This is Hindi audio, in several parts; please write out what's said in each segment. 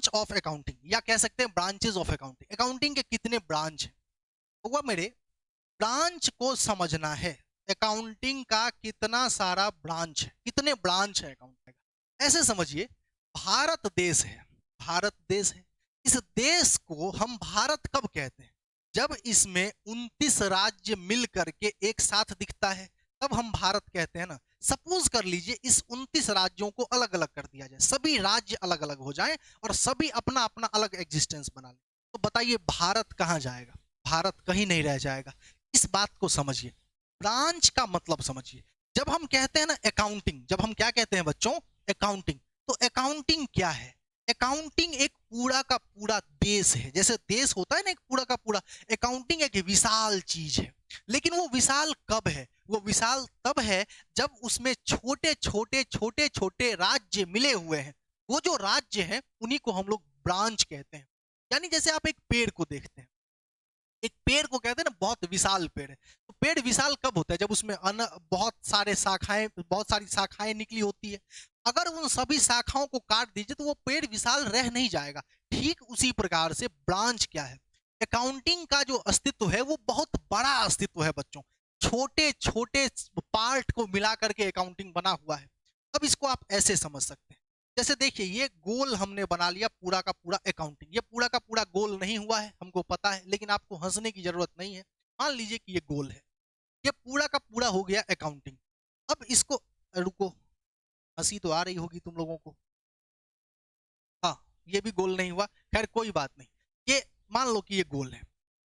ब्रांच ऑफ अकाउंटिंग, या कह सकते हैं ब्रांचेस ऑफ अकाउंटिंग। अकाउंटिंग के कितने ब्रांच हैं, हुआ मेरे ब्रांच को समझना है। अकाउंटिंग का कितना सारा ब्रांच है, कितने ब्रांच है अकाउंटिंग का। ऐसे समझिए, भारत देश है, भारत देश है। इस देश को हम भारत कब कहते हैं, जब इसमें 29 राज्य मिल करके एक साथ दिखता है, तब हम भारत कहते हैं ना। सपोज कर लीजिए इस 29 राज्यों को अलग अलग कर दिया जाए, सभी राज्य अलग अलग हो जाएं और सभी अपना अपना अलग एग्जिस्टेंस बना लें, तो बताइए भारत कहां जाएगा, भारत कहीं नहीं रह जाएगा। इस बात को समझिए, ब्रांच का मतलब समझिए। जब हम कहते हैं ना अकाउंटिंग, जब हम क्या कहते हैं बच्चों, अकाउंटिंग, तो अकाउंटिंग क्या है, अकाउंटिंग एक पूरा का पूरा देश है। जैसे देश होता है ना एक पूरा का पूरा, अकाउंटिंग एक विशाल चीज है। लेकिन वो विशाल कब है, वो विशाल तब है जब उसमें छोटे छोटे छोटे छोटे राज्य मिले हुए हैं। वो जो राज्य हैं उन्हीं को हम लोग ब्रांच कहते हैं। यानी जैसे आप एक पेड़ को देखते हैं, एक पेड़ को कहते हैं ना बहुत विशाल पेड़ है, तो पेड़ विशाल कब होता है, जब उसमें बहुत सारे शाखाएं, बहुत सारी शाखाएं निकली होती है। अगर उन सभी शाखाओं को काट दीजिए तो वो पेड़ विशाल रह नहीं जाएगा। ठीक उसी प्रकार से ब्रांच क्या है, अकाउंटिंग का जो अस्तित्व है वो बहुत बड़ा अस्तित्व है बच्चों। छोटे छोटे पार्ट को मिला करके अकाउंटिंग बना हुआ है। अब इसको आप ऐसे समझ सकते हैं, जैसे देखिए ये गोल हमने बना लिया पूरा का पूरा अकाउंटिंग। ये पूरा का पूरा गोल नहीं हुआ है, हमको पता है, लेकिन आपको हंसने की जरूरत नहीं है। मान लीजिए कि ये गोल है, ये पूरा का पूरा हो गया अकाउंटिंग। अब इसको, रुको, हंसी तो आ रही होगी तुम लोगों को। हाँ, ये भी गोल नहीं हुआ, खैर कोई बात नहीं। ये मान लो कि ये गोल है।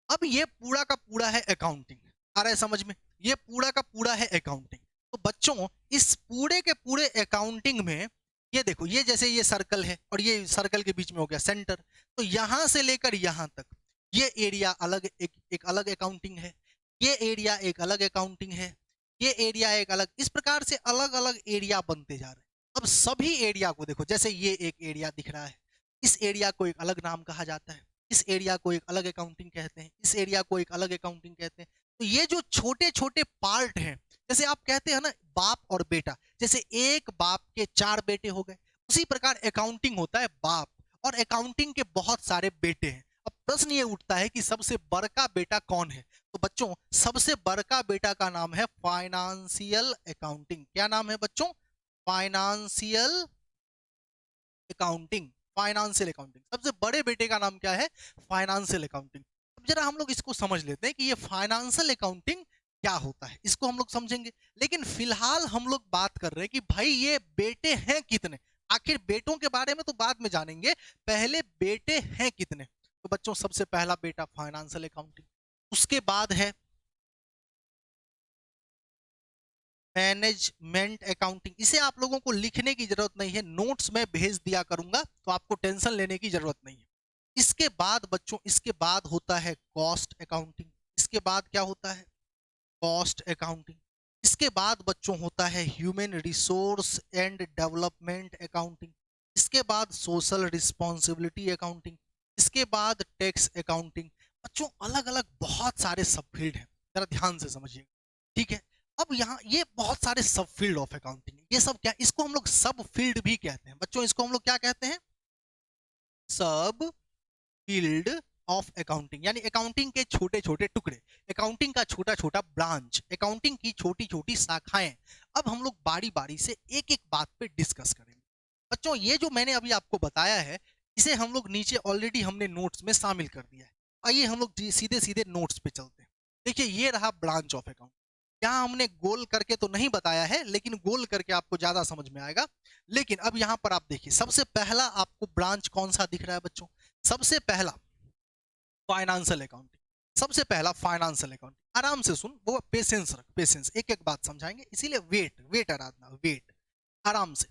अब ये पूरा का पूरा है अकाउंटिंग, आ रहा है समझ में, ये पूरा का पूरा है अकाउंटिंग। तो बच्चों इस पूरे के पूरे अकाउंटिंग में ये देखो, ये जैसे ये सर्कल है और ये सर्कल के बीच में हो गया सेंटर, तो यहां से लेकर यहां तक ये एरिया अलग, एक अलग अकाउंटिंग है, ये एरिया एक अलग अकाउंटिंग है, ये एरिया एक अलग, इस प्रकार से अलग अलग एरिया बनते जा रहे हैं। अब सभी एरिया को देखो, जैसे ये एक एरिया दिख रहा है, इस एरिया को एक अलग नाम कहा जाता है, इस एरिया को एक अलग अकाउंटिंग कहते हैं, इस एरिया को एक अलग अकाउंटिंग कहते हैं। तो ये जो छोटे छोटे पार्ट हैं, जैसे आप कहते हैं ना बाप और बेटा, जैसे एक बाप के 4 बेटे हो गए, उसी प्रकार अकाउंटिंग होता है बाप, और अकाउंटिंग के बहुत सारे बेटे हैं। अब प्रश्न ये उठता है कि सबसे बड़का बेटा कौन है, तो बच्चों सबसे बड़का बेटा का नाम है फाइनेंशियल अकाउंटिंग। क्या नाम है बच्चों, फाइनेंशियल अकाउंटिंग, फाइनेंशियल अकाउंटिंग। सबसे बड़े बेटे का नाम क्या है, फाइनेंशियल अकाउंटिंग। अब जरा हम लोग इसको समझ लेते हैं कि ये फाइनेंशियल अकाउंटिंग क्या होता है, इसको हम लोग समझेंगे। लेकिन फिलहाल हम लोग बात कर रहे हैं कि भाई ये बेटे हैं कितने, आखिर बेटों के बारे में तो बाद में जानेंगे, पहले बेटे हैं कितने। तो बच्चों सबसे पहला बेटा फाइनेंशियल अकाउंटिंग, उसके बाद है मैनेजमेंट अकाउंटिंग। इसे आप लोगों को लिखने की जरूरत नहीं है, नोट्स में भेज दिया करूंगा, तो आपको टेंशन लेने की जरूरत नहीं है। इसके बाद बच्चों, इसके बाद होता है कॉस्ट अकाउंटिंग। इसके बाद क्या होता है, कॉस्ट अकाउंटिंग। इसके बाद बच्चों होता है human resource and development accounting. इसके बाद सोशल रिस्पॉन्सिबिलिटी अकाउंटिंग। इसके बाद टैक्स अकाउंटिंग। बच्चों अलग अलग बहुत सारे सब फील्ड हैं, जरा ध्यान से समझिए, ठीक है। अब यहाँ ये बहुत सारे सब फील्ड ऑफ अकाउंटिंग, ये सब क्या, इसको हम लोग सब फील्ड भी कहते हैं बच्चों, इसको हम लोग क्या कहते हैं, सब फील्ड ऑफ अकाउंटिंग। यानी अकाउंटिंग के छोटे छोटे टुकड़े, अकाउंटिंग का छोटा छोटा ब्रांच, अकाउंटिंग की छोटी छोटी शाखाएं। अब हम लोग बारी बारी से एक एक बात पे डिस्कस करेंगे बच्चों। ये जो मैंने अभी आपको बताया है, इसे हम लोग नीचे ऑलरेडी हमने नोट्स में शामिल कर दिया है। आइए हम लोग सीधे सीधे नोट्स पे चलते हैं। देखिए ये रहा ब्रांच ऑफ अकाउंट। यहाँ हमने गोल करके तो नहीं बताया है, लेकिन गोल करके आपको ज्यादा समझ में आएगा। लेकिन अब यहाँ पर आप देखिए, सबसे पहला आपको ब्रांच कौन सा दिख रहा है बच्चों, सबसे पहला फाइनेंशियल अकाउंटिंग। सबसे पहला फाइनेंशियल अकाउंटिंग, आराम से सुन, वो पेशेंस रख, पेशेंस, एक एक बात समझाएंगे, इसीलिए वेट वेट आराधना, वेट, आराम से।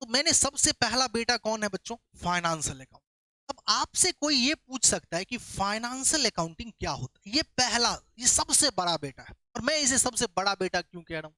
तो मैंने सबसे पहला बेटा कौन है बच्चों, फाइनेंशियल अकाउंट। अब आपसे कोई ये पूछ सकता है कि फाइनेंशियल अकाउंटिंग क्या होता है, ये पहला, ये सबसे बड़ा बेटा है। और मैं इसे सबसे बड़ा बेटा क्यों कह रहा हूं,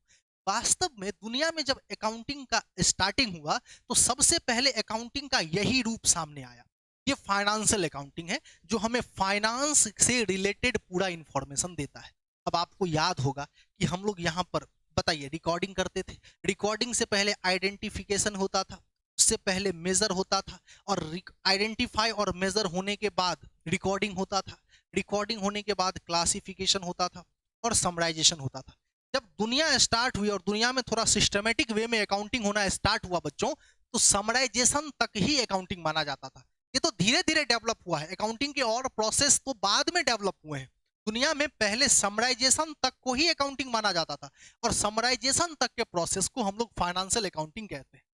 वास्तव में दुनिया में जब अकाउंटिंग का स्टार्टिंग हुआ तो सबसे पहले अकाउंटिंग का यही रूप सामने आया, ये फाइनेंशियल अकाउंटिंग है, जो हमें फाइनेंस से रिलेटेड पूरा इंफॉर्मेशन देता है। अब आपको याद होगा कि हम लोग यहाँ पर, बताइए, रिकॉर्डिंग करते थे, रिकॉर्डिंग से पहले आइडेंटिफिकेशन होता था, सबसे पहले मेजर होता था, और आइडेंटिफाई और मेजर होने के बाद रिकॉर्डिंग होता था, रिकॉर्डिंग होने के बाद क्लासिफिकेशन होता था, और समराइजेशन होता था। जब दुनिया स्टार्ट हुई और दुनिया में थोड़ा सिस्टमेटिक वे में अकाउंटिंग होना स्टार्ट हुआ बच्चों, तो समराइजेशन तक ही अकाउंटिंग माना जाता था। ये तो धीरे धीरे डेवलप हुआ है, अकाउंटिंग के और प्रोसेस तो बाद में डेवलप हुए हैं। दुनिया में पहले समराइजेशन तक को ही अकाउंटिंग माना जाता था, और समराइजेशन तक के प्रोसेस को हम लोग फाइनेंशियल अकाउंटिंग कहते हैं।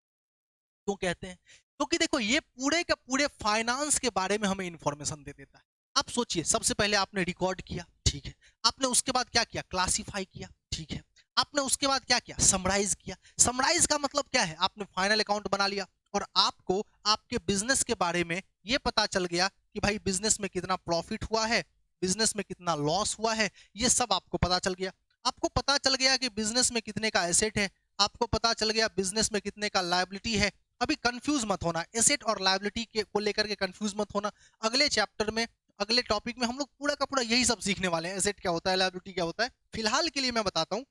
क्यों कहते हैं? क्योंकि देखो ये पूरे के पूरे फाइनेंस के बारे में हमें इंफॉर्मेशन दे देता है। आप सोचिए, सबसे पहले आपने रिकॉर्ड किया, ठीक है, आपने उसके बाद क्या किया? क्लासिफाई किया, ठीक है, आपने उसके बाद क्या किया? समराइज किया। समराइज का मतलब क्या है? आपने फाइनल अकाउंट बना लिया, और आपको आपके बिजनेस के बारे में ये पता चल गया कि भाई बिजनेस में कितना प्रॉफिट हुआ है, बिजनेस में कितना लॉस हुआ है, ये सब आपको पता चल गया। आपको पता चल गया कि बिजनेस में कितने का एसेट है, आपको पता चल गया बिजनेस में कितने का लायबिलिटी है। अभी कंफ्यूज मत होना, एसेट और लायबिलिटी के को लेकर के कंफ्यूज मत होना। अगले चैप्टर में, अगले टॉपिक में हम लोग पूरा का पूरा यही सब सीखने वाले हैं, एसेट क्या होता है, लायबिलिटी क्या होता है। फिलहाल के लिए मैं बताता हूँ,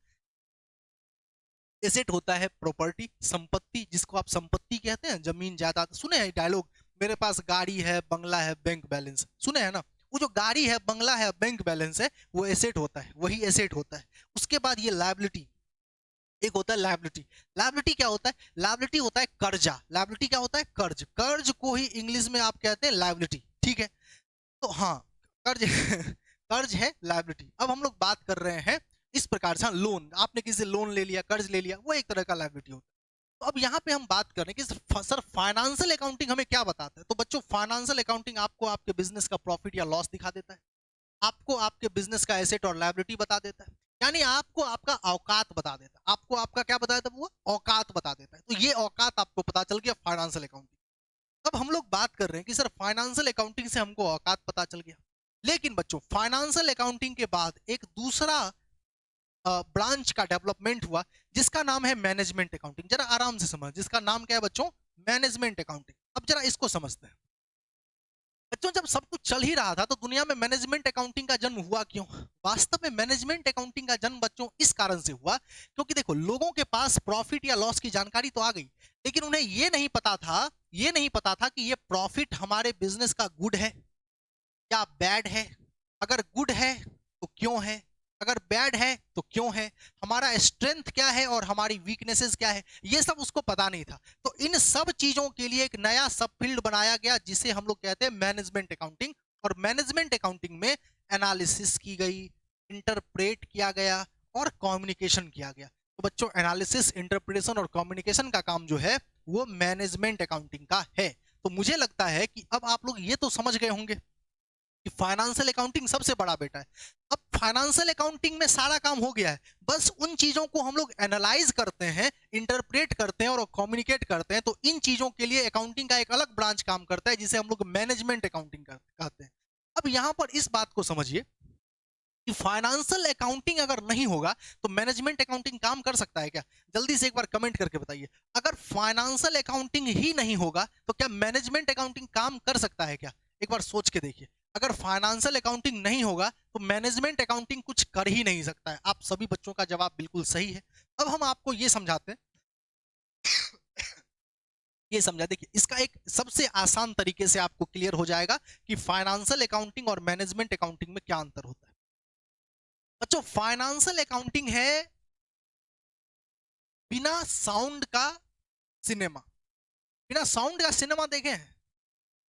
एसेट होता है प्रॉपर्टी, संपत्ति, जिसको आप संपत्ति कहते हैं, जमीन जायदाद। सुने हैं डायलॉग, मेरे पास गाड़ी है, बंगला है, बैंक बैलेंस, सुने हैं ना? वो जो गाड़ी है, बंगला है, बैंक बैलेंस है, वो एसेट होता है, वही एसेट होता है। उसके बाद ये लायबिलिटी, एक होता है लायबिलिटी। लायबिलिटी क्या होता है? लायबिलिटी होता है कर्जा। लायबिलिटी क्या होता है? कर्ज। कर्ज को ही इंग्लिश में आप कहते हैं लायबिलिटी, ठीक है। तो हाँ, कर्ज कर्ज है लायबिलिटी। अब हम लोग बात कर रहे हैं इस प्रकार से, लोन, आपने किसी से लोन ले लिया, कर्ज ले लिया, वो एक तरह का लायबिलिटी होता है। तो अब यहाँ पे हम बात कर रहे हैं कि सर फाइनेंशियल अकाउंटिंग हमें क्या बताता है। तो बच्चों, फाइनेंशियल अकाउंटिंग आपको आपके बिजनेस का प्रॉफिट या लॉस दिखा देता है, आपको आपके बिजनेस का एसेट और लायबिलिटी बता देता है, यानी आपको आपका औकात बता देता है। आपको आपका क्या बता देता है? वो औकात बता देता है। तो ये औकात आपको पता चल गया फाइनेंशियल अकाउंटिंग। अब हम लोग बात कर रहे हैं कि सर फाइनेंशियल अकाउंटिंग से हमको औकात पता चल गया, लेकिन बच्चों फाइनेंशियल अकाउंटिंग के बाद एक दूसरा ब्रांच का डेवलपमेंट हुआ, जिसका नाम है मैनेजमेंट अकाउंटिंग। जरा आराम से समझ, जिसका नाम क्या है बच्चों? Management accounting. अब जरा इसको समझते हैं बच्चों। जब सब कुछ चल ही रहा था तो दुनिया में मैनेजमेंट अकाउंटिंग का जन्म हुआ क्यों? वास्तव में मैनेजमेंट अकाउंटिंग का जन्म बच्चों इस कारण से हुआ, क्योंकि देखो लोगों के पास प्रॉफिट या लॉस की जानकारी तो आ गई, लेकिन उन्हें ये नहीं पता था, ये नहीं पता था कि ये प्रॉफिट हमारे बिजनेस का गुड है या बैड है। अगर गुड है तो क्यों है, अगर बैड है तो क्यों है, हमारा स्ट्रेंथ क्या है और हमारी वीकनेसेस क्या है, ये सब उसको पता नहीं था। तो इन सब चीजों के लिए एक नया सब फील्ड बनाया गया, जिसे हम लोग कहते हैं मैनेजमेंट अकाउंटिंग। और मैनेजमेंट अकाउंटिंग में एनालिसिस की गई, इंटरप्रेट किया गया और कम्युनिकेशन किया गया। तो बच्चों एनालिसिस, इंटरप्रिटेशन और कम्युनिकेशन का काम जो है वो मैनेजमेंट अकाउंटिंग का है। तो मुझे लगता है कि अब आप लोग ये तो समझ गए होंगे कि फाइनेंशियल अकाउंटिंग सबसे बड़ा बेटा है। अब फाइनेंशियल अकाउंटिंग में सारा काम हो गया है, बस उन चीजों को हम लोग एनालाइज करते हैं, इंटरप्रेट करते हैं और कम्युनिकेट करते हैं। तो इन चीजों के लिए अकाउंटिंग का एक अलग ब्रांच काम करता है, जिसे हम लोग मैनेजमेंट अकाउंटिंग कहते हैं। अब यहां पर इस बात को समझिए कि फाइनेंशियल अकाउंटिंग अगर नहीं होगा तो मैनेजमेंट अकाउंटिंग काम कर सकता है क्या? जल्दी से एक बार कमेंट करके बताइए। अगर फाइनेंशियल अकाउंटिंग ही नहीं होगा तो क्या मैनेजमेंट अकाउंटिंग काम कर सकता है क्या? एक बार सोच के देखिए। अगर फाइनेंशियल अकाउंटिंग नहीं होगा तो मैनेजमेंट अकाउंटिंग कुछ कर ही नहीं सकता है। आप सभी बच्चों का जवाब बिल्कुल सही है। अब हम आपको ये समझाते हैं, ये समझा देखिए, इसका एक सबसे आसान तरीके से आपको क्लियर हो जाएगा कि फाइनेंशियल अकाउंटिंग और मैनेजमेंट अकाउंटिंग में क्या अंतर होता है। बच्चों फाइनेंशियल अकाउंटिंग है बिना साउंड का सिनेमा। बिना साउंड का सिनेमा देखे हैं?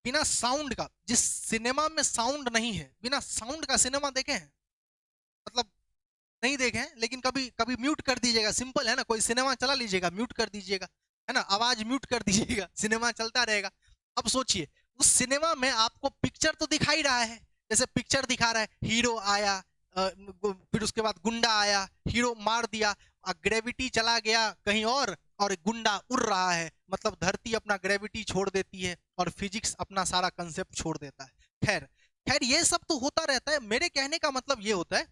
बिना साउंड का, जिस सिनेमा में साउंड नहीं है, बिना साउंड का सिनेमा देखे हैं? मतलब नहीं देखे हैं, लेकिन कभी कभी म्यूट कर दीजिएगा, सिंपल है ना। कोई सिनेमा चला लीजिएगा, म्यूट कर दीजिएगा, है ना, आवाज म्यूट कर दीजिएगा, सिनेमा चलता रहेगा। अब सोचिए उस सिनेमा में आपको पिक्चर तो दिखाई रहा है, जैसे पिक्चर दिखा रहा है, हीरो आया, फिर उसके बाद गुंडा आया, हीरो मार दिया, ग्रेविटी चला गया कहीं और गुंडा उड़ रहा है, मतलब धरती अपना ग्रेविटी छोड़ देती है और फिजिक्स अपना सारा कंसेप्ट छोड़ देता है। खैर खैर ये सब तो होता रहता है। मेरे कहने का मतलब ये होता है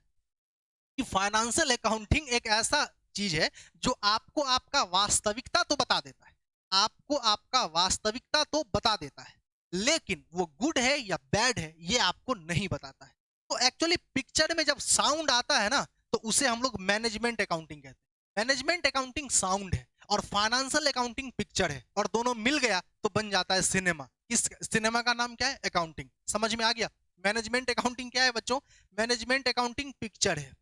कि फाइनेंशियल अकाउंटिंग एक ऐसा चीज है जो आपको आपका वास्तविकता तो बता देता है, आपको आपका वास्तविकता तो बता देता है, लेकिन वो गुड है या बैड है ये आपको नहीं बताता है। तो एक्चुअली पिक्चर में जब साउंड आता है ना, तो उसे हम लोग मैनेजमेंट अकाउंटिंग कहते हैं। मैनेजमेंट अकाउंटिंग साउंड है और फाइनेंशियल अकाउंटिंग पिक्चर है, और दोनों मिल गया तो बन जाता है सिनेमा। इस सिनेमा का नाम क्या है? अकाउंटिंग। समझ में आ गया? मैनेजमेंट अकाउंटिंग क्या है बच्चों? मैनेजमेंट अकाउंटिंग पिक्चर है,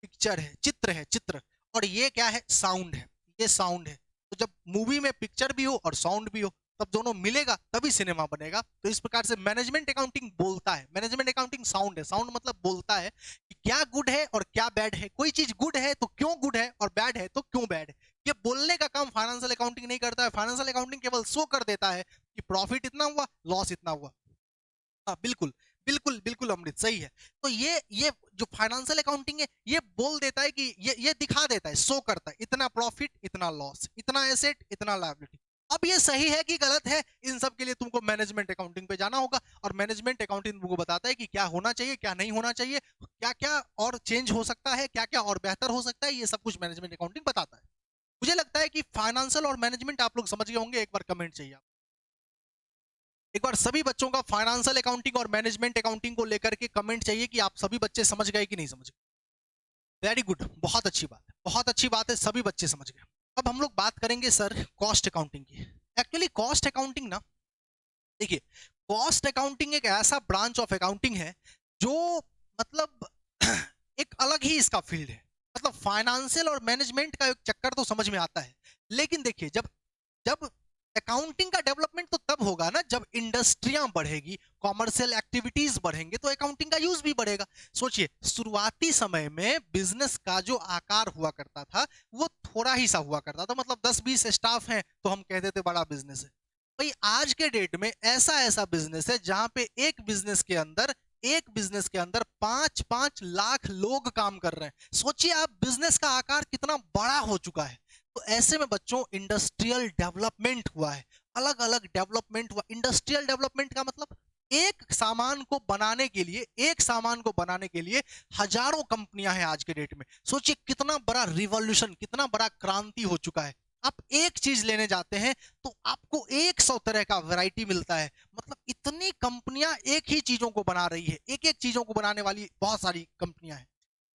पिक्चर है, चित्र है, चित्र। और ये क्या है? साउंड है, ये साउंड है। तो जब मूवी में पिक्चर भी हो और साउंड भी हो, तब दोनों मिलेगा तभी सिनेमा बनेगा। तो इस प्रकार से मैनेजमेंट अकाउंटिंग बोलता है, मैनेजमेंट अकाउंटिंग साउंड है, साउंड मतलब बोलता है कि क्या गुड है और क्या बैड है। कोई चीज गुड है तो क्यों गुड है, और बैड है तो क्यों बैड है। ये बोलने का काम फाइनेंशियल अकाउंटिंग नहीं करता है। फाइनेंशियल अकाउंटिंग केवल शो कर देता है कि प्रॉफिट इतना हुआ, लॉस इतना हुआ। हाँ बिल्कुल, बिल्कुल बिल्कुल अमृत, सही है। तो ये जो फाइनेंशियल अकाउंटिंग है, ये बोल देता है कि ये दिखा देता है, शो करता है, इतना प्रॉफिट, इतना लॉस, इतना एसेट, इतना लायबिलिटी। अब ये सही है कि गलत है, इन सब के लिए तुमको मैनेजमेंट अकाउंटिंग पे जाना होगा। और मैनेजमेंट अकाउंटिंग तुमको बताता है कि क्या होना चाहिए, क्या नहीं होना चाहिए, क्या क्या और चेंज हो सकता है, क्या क्या और बेहतर हो सकता है, ये सब कुछ मैनेजमेंट अकाउंटिंग बताता है। मुझे लगता है कि फाइनेंशियल और मैनेजमेंट आप लोग समझ गए होंगे। एक बार कमेंट चाहिए, एक बार सभी बच्चों का फाइनेंशियल अकाउंटिंग और मैनेजमेंट अकाउंटिंग को लेकर के कमेंट चाहिए कि आप सभी बच्चे समझ गए कि नहीं समझ गए। वेरी गुड, बहुत अच्छी बात है, बहुत अच्छी बात है, सभी बच्चे समझ गए। अब हम लोग बात करेंगे सर कॉस्ट अकाउंटिंग की। एक्चुअली कॉस्ट अकाउंटिंग ना, देखिए, कॉस्ट अकाउंटिंग एक ऐसा ब्रांच ऑफ अकाउंटिंग है जो मतलब एक अलग ही इसका फील्ड है। मतलब फाइनेंशियल और मैनेजमेंट का एक चक्कर तो समझ में आता है, लेकिन देखिए, जब जब अकाउंटिंग का डेवलपमेंट तो तब होगा ना जब इंडस्ट्रियां बढ़ेगी, कॉमर्शियल एक्टिविटीज बढ़ेंगे, तो अकाउंटिंग का यूज भी बढ़ेगा। सोचिए, शुरुआती समय में बिजनेस का जो आकार हुआ करता था वो थोड़ा ही सा हुआ करता था। मतलब 10-20 स्टाफ हैं तो हम कहते थे बड़ा बिजनेस है। भाई आज के डेट में ऐसा ऐसा बिजनेस है जहां पे एक बिजनेस के अंदर 5-5 लाख लोग काम कर रहे हैं। सोचिए आप, बिजनेस का आकार कितना बड़ा हो चुका है। तो ऐसे में बच्चों इंडस्ट्रियल डेवलपमेंट हुआ है, अलग अलग डेवलपमेंट हुआ। इंडस्ट्रियल डेवलपमेंट का मतलब एक सामान को बनाने के लिए हजारों कंपनियां हैं आज के डेट में। सोचिए कितना बड़ा रिवॉल्यूशन, कितना बड़ा क्रांति हो चुका है। आप एक चीज लेने जाते हैं तो आपको 100 तरह का वैरायटी मिलता है। मतलब इतनी कंपनियां एक ही चीजों को बना रही है, एक एक चीजों को बनाने वाली बहुत सारी कंपनियां हैं।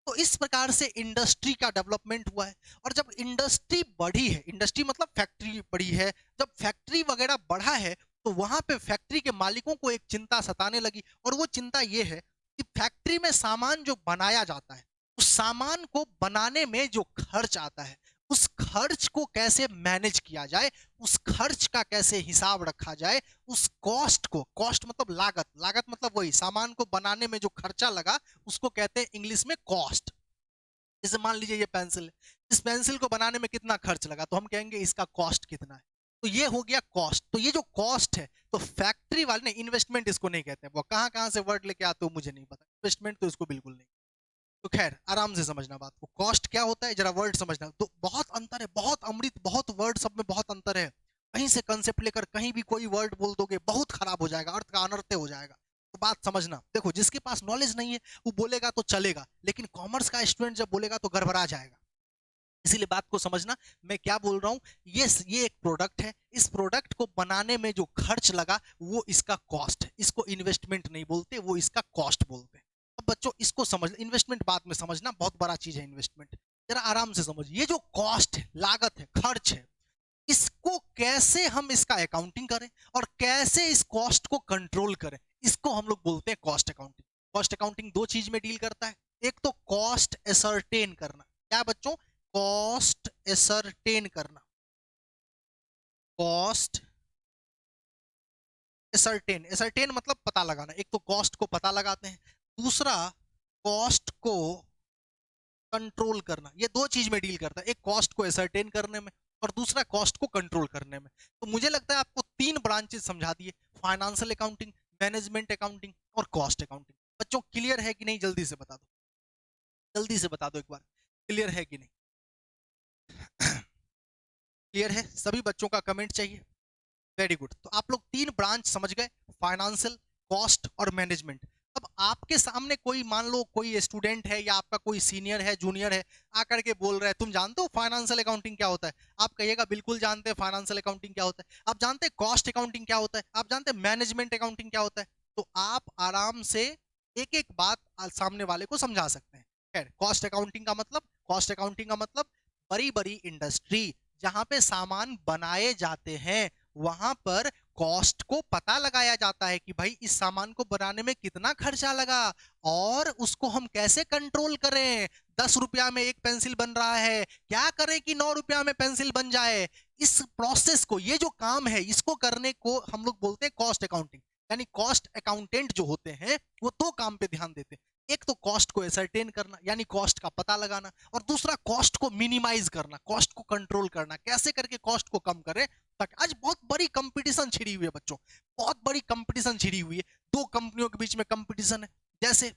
तो इस प्रकार से इंडस्ट्री का डेवलपमेंट हुआ है। और जब इंडस्ट्री बढ़ी है, इंडस्ट्री मतलब फैक्ट्री बढ़ी है, जब फैक्ट्री वगैरह बढ़ा है तो वहां पे फैक्ट्री के मालिकों को एक चिंता सताने लगी। और वो चिंता ये है कि फैक्ट्री में सामान जो बनाया जाता है, उस सामान को बनाने में जो खर्च आता है, उस खर्च को कैसे मैनेज किया जाए, उस खर्च का कैसे हिसाब रखा जाए, उस कॉस्ट को, कॉस्ट मतलब लागत, लागत मतलब वही सामान को बनाने में जो खर्चा लगा, उसको कहते हैं इंग्लिश में कॉस्ट। जैसे मान लीजिए ये पेंसिल है, इस पेंसिल को बनाने में कितना खर्च लगा, तो हम कहेंगे इसका कॉस्ट कितना है। तो ये हो गया कॉस्ट। तो ये जो कॉस्ट है, तो फैक्ट्री वाले ने, इन्वेस्टमेंट इसको नहीं कहते हैं, वो कहां कहां से वर्ड लेके आते हो मुझे नहीं पता, इन्वेस्टमेंट तो इसको बिल्कुल नहीं। तो खैर आराम से समझना बात को, कॉस्ट क्या होता है जरा वर्ड समझना। तो बहुत अंतर है, बहुत अमृत, बहुत वर्ड सब में बहुत अंतर है। कहीं से कंसेप्ट लेकर कहीं भी कोई वर्ड बोल दोगे बहुत खराब हो जाएगा, अर्थ का अनर्थ हो जाएगा। तो बात समझना, देखो जिसके पास नॉलेज नहीं है वो बोलेगा तो चलेगा, लेकिन कॉमर्स का स्टूडेंट जब बोलेगा तो गड़बड़ा जाएगा। इसीलिए बात को समझना, मैं क्या बोल रहा हूं। ये एक प्रोडक्ट है, इस प्रोडक्ट को बनाने में जो खर्च लगा वो इसका कॉस्ट है। इसको इन्वेस्टमेंट नहीं बोलते, वो इसका कॉस्ट बोलते हैं। अब बच्चों इसको समझ, इन्वेस्टमेंट बाद में समझना, बहुत बड़ा चीज है इन्वेस्टमेंट। जरा आराम से समझिए, ये जो कॉस्ट है, लागत है, खर्च है, इसको कैसे हम इसका अकाउंटिंग करें और कैसे इस कॉस्ट को कंट्रोल करें, इसको हम लोग बोलते हैं कॉस्ट अकाउंटिंग। कॉस्ट अकाउंटिंग दो चीज में डील करता है। एक तो कॉस्ट एसरटेन करना, क्या बच्चों? कॉस्ट एसरटेन करना, कॉस्ट एसरटेन, एसरटेन मतलब पता लगाना। एक तो कॉस्ट को पता लगाते हैं, दूसरा कॉस्ट को कंट्रोल करना। ये दो चीज में डील करता है, एक कॉस्ट को एसरटेन करने में और दूसरा कॉस्ट को कंट्रोल करने में। तो मुझे लगता है आपको तीन ब्रांचेस समझा दिए, फाइनेंशियल अकाउंटिंग, मैनेजमेंट अकाउंटिंग और कॉस्ट अकाउंटिंग। बच्चों क्लियर है कि नहीं? जल्दी से बता दो, जल्दी से बता दो एक बार, क्लियर है कि नहीं? क्लियर है? सभी बच्चों का कमेंट चाहिए। Very good. तो आप लोग तीन ब्रांच समझ गए, फाइनेंशियल, कॉस्ट और मैनेजमेंट। अब आपके सामने कोई, मान लो कोई स्टूडेंट है या आपका कोई सीनियर है, जूनियर है, आकर के बोल रहा है तुम जानते हो फाइनेंशियल अकाउंटिंग क्या होता है? आप कहिएगा बिल्कुल जानते हैं फाइनेंशियल अकाउंटिंग क्या होता है। आप जानते हैं कॉस्ट अकाउंटिंग क्या होता है? आप जानते हैं मैनेजमेंट अकाउंटिंग क्या होता है? तो आप आराम से एक एक बात सामने वाले को समझा सकते हैं। खैर, कॉस्ट अकाउंटिंग का मतलब, कॉस्ट अकाउंटिंग का मतलब बड़ी बड़ी इंडस्ट्री, जहां पे सामान बनाए जाते हैं वहां पर कॉस्ट को पता लगाया जाता है कि भाई इस सामान को बनाने में कितना खर्चा लगा और उसको हम कैसे कंट्रोल करें। 10 रुपया में एक पेंसिल बन रहा है, क्या करें कि 9 रुपया में पेंसिल बन जाए। इस प्रोसेस को, ये जो काम है इसको करने को हम लोग बोलते हैं कॉस्ट अकाउंटिंग। यानी कॉस्ट अकाउंटेंट जो होते हैं वो दो काम पे ध्यान देते हैं। एक तो कॉस्ट को एसरटेन करना यानी कॉस्ट का पता लगाना, और दूसरा कॉस्ट को मिनिमाइज करना, कॉस्ट को कंट्रोल करना, कैसे करके कॉस्ट को कम करें। ताकि आज बहुत बड़ी कंपटीशन छिड़ी हुई है बच्चों, बहुत बड़ी कंपटीशन छिड़ी हुई है। दो कंपनियों के बीच में कंपटीशन है। जैसे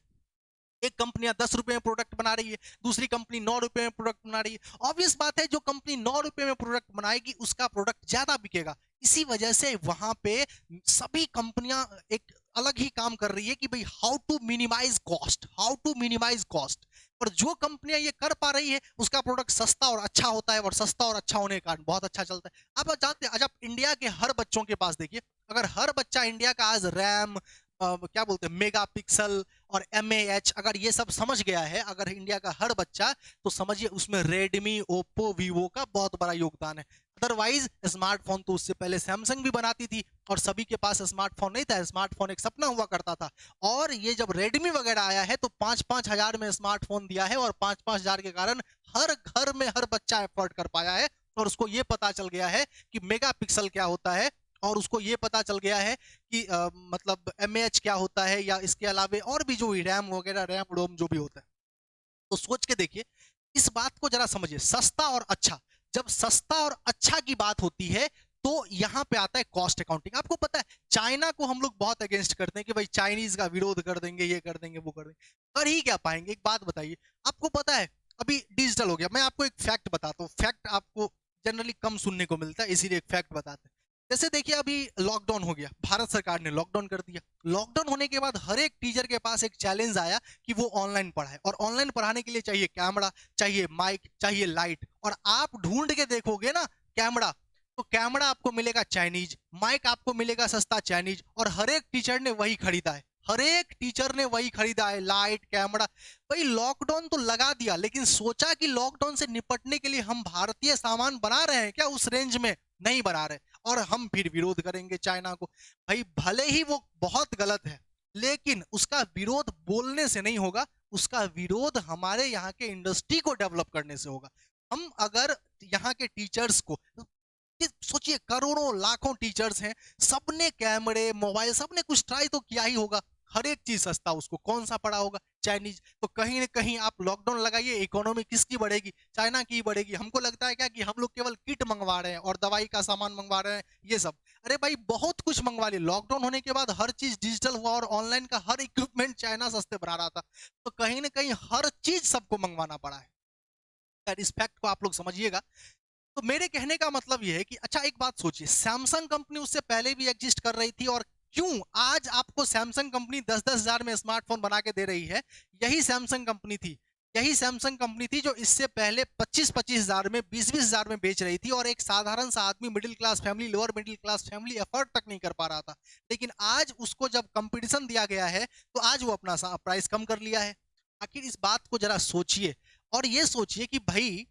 एक कंपनियां 10 रुपए में प्रोडक्ट बना रही है, दूसरी कंपनी 9 रुपए में प्रोडक्ट बना रही है। ऑब्वियस बात है जो कंपनी 9 रुपए में प्रोडक्ट बनाएगी उसका प्रोडक्ट ज्यादा बिकेगा। इसी वजह से वहां पे सभी कंपनियां एक अलग ही काम कर रही है कि भाई how to minimise cost, how to minimise cost. और जो कंपनियां ये कर पा रही है उसका प्रोडक्ट सस्ता और अच्छा होता है, और सस्ता और अच्छा होने के कारण बहुत अच्छा चलता है। आप जानते हैं आज आप इंडिया के हर बच्चों के पास देखिए, अगर हर बच्चा इंडिया का आज रैम, क्या बोलते हैं, मेगा पिक्सल और MAH अगर ये सब समझ गया है, अगर इंडिया का हर बच्चा, तो समझिए उसमें रेडमी, ओप्पो, वीवो का बहुत बड़ा योगदान है। अदरवाइज स्मार्टफोन तो उससे पहले सैमसंग भी बनाती थी और सभी के पास स्मार्टफोन नहीं था, स्मार्टफोन एक सपना हुआ करता था। और ये जब रेडमी वगैरह आया है तो 5-5 हजार में स्मार्टफोन दिया है, और 5-5 हजार के कारण हर घर में हर बच्चा एफोर्ड कर पाया है, और उसको ये पता चल गया है कि मेगा पिक्सल क्या होता है, और उसको ये पता चल गया है कि मतलब MAH क्या होता है, या इसके अलावे और भी जो रैम वगैरह, रैम रोम जो भी होता है। तो सोच के देखिए, इस बात को जरा समझिए, सस्ता और अच्छा, जब सस्ता और अच्छा की बात होती है तो यहां पे आता है कॉस्ट अकाउंटिंग। आपको पता है चाइना को हम लोग बहुत अगेंस्ट करते हैं कि भाई चाइनीज का विरोध कर देंगे, ये कर देंगे, वो कर देंगे, कर ही क्या पाएंगे। एक बात बताइए, आपको पता है अभी डिजिटल हो गया। मैं आपको एक फैक्ट बताता हूँ, फैक्ट आपको जनरली कम सुनने को मिलता है, इसीलिए एक फैक्ट बताते हैं। जैसे देखिए अभी लॉकडाउन हो गया, भारत सरकार ने लॉकडाउन कर दिया। लॉकडाउन होने के बाद हर एक टीचर के पास एक चैलेंज आया कि वो ऑनलाइन पढ़ाए, और ऑनलाइन पढ़ाने के लिए चाहिए कैमरा, चाहिए माइक, चाहिए लाइट। और आप ढूंढ के देखोगे ना कैमरा, तो कैमरा आपको मिलेगा चाइनीज, माइक आपको मिलेगा सस्ता चाइनीज, और हर एक टीचर ने वही खरीदा है, हर एक टीचर ने वही खरीदा है, लाइट, कैमरा। भाई लॉकडाउन तो लगा दिया, लेकिन सोचा कि लॉकडाउन से निपटने के लिए हम भारतीय सामान बना रहे हैं क्या उस रेंज में? नहीं बना रहे, और हम फिर विरोध करेंगे चाइना को। भाई भले ही वो बहुत गलत है, लेकिन उसका विरोध बोलने से नहीं होगा, उसका विरोध हमारे यहाँ के इंडस्ट्री को डेवलप करने से होगा। हम अगर यहाँ के टीचर्स को, सोचिए करोड़ों लाखों टीचर्स हैं, सबने कैमरे, मोबाइल, सबने कुछ ट्राई तो किया ही होगा, हर एक चीज सस्ता, उसको कौन सा पड़ा होगा? चाइनीज। तो कहीं ना कहीं आप लॉकडाउन लगाइए, इकोनॉमी किसकी बढ़ेगी? चाइना की बढ़ेगी। हमको लगता है क्या कि हम लोग केवल किट मंगवा रहे हैं और दवाई का सामान मंगवा रहे हैं, ये सब। अरे भाई बहुत कुछ मंगवा लिया, लॉकडाउन होने के बाद हर चीज डिजिटल हुआ और ऑनलाइन का हर इक्विपमेंट चाइना सस्ते बना रहा था, तो कहीं ना कहीं हर चीज सबको मंगवाना पड़ा है। इस फैक्ट को आप लोग समझिएगा। तो मेरे कहने का मतलब यह है कि अच्छा एक बात सोचिए, सैमसंग कंपनी उससे पहले भी एग्जिस्ट कर रही थी, और क्यों आज आपको सैमसंग कंपनी 10-10 हजार में स्मार्टफोन बना के दे रही है? यही सैमसंग कंपनी थी, यही सैमसंग कंपनी थी जो इससे पहले 25-25 हजार में, 20-20 हजार में बेच रही थी, और एक साधारण सा आदमी, middle class family, lower middle class family effort तक नहीं कर पा रहा था। लेकिन आज उसको जब कंपटीशन दिया गया है तो आज वो अपना प्राइस कम कर लिया है। आखिर इस बात को जरा सोचिए, और ये सोचिए कि भाई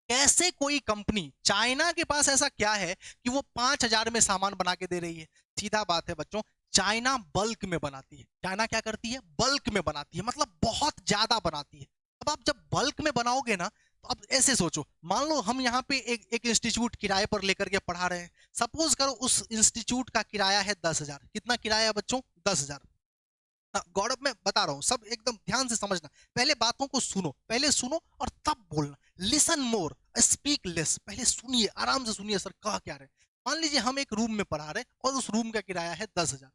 कैसे कोई कंपनी, चाइना के पास ऐसा क्या है कि वो 5 हजार में सामान बना के दे रही है? सीधा बात है बच्चों, चाइना बल्क में बनाती है। चाइना क्या करती है? बल्क में बनाती है, मतलब बहुत ज्यादा बनाती है। अब आप जब बल्क में बनाओगे ना, तो अब ऐसे सोचो, मान लो हम यहाँ पे एक इंस्टीट्यूट किराए पर लेकर के पढ़ा रहे हैं। सपोज करो उस इंस्टीट्यूट का किराया है 10 हजार। कितना किराया है बच्चों? 10 हजार। गौरव मैं बता रहा हूं, सब एकदम ध्यान से समझना, पहले बातों को सुनो, पहले सुनो और तब बोलना। Listen more, speak less. पहले सुनिए, आराम से सुनिए सर कह क्या रहे। मान लीजिए हम एक रूम में पढ़ा रहे हैं और उस रूम का किराया है 10 हजार।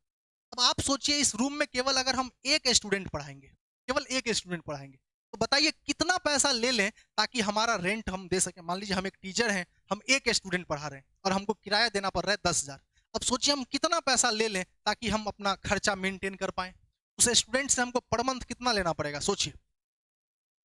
अब आप सोचिए इस रूम में केवल अगर हम एक स्टूडेंट पढ़ाएंगे, केवल एक स्टूडेंट पढ़ाएंगे, तो बताइए कितना पैसा ले लें ताकि हमारा रेंट हम दे सकें। मान लीजिए हम एक टीचर हैं, हम एक स्टूडेंट पढ़ा रहे हैं और हमको किराया देना पड़ रहा है 10 हजार। अब सोचिए हम कितना पैसा ले लें ताकि हम अपना खर्चा मेंटेन कर पाए। उस स्टूडेंट से हमको पर मंथ कितना लेना पड़ेगा? सोचिए,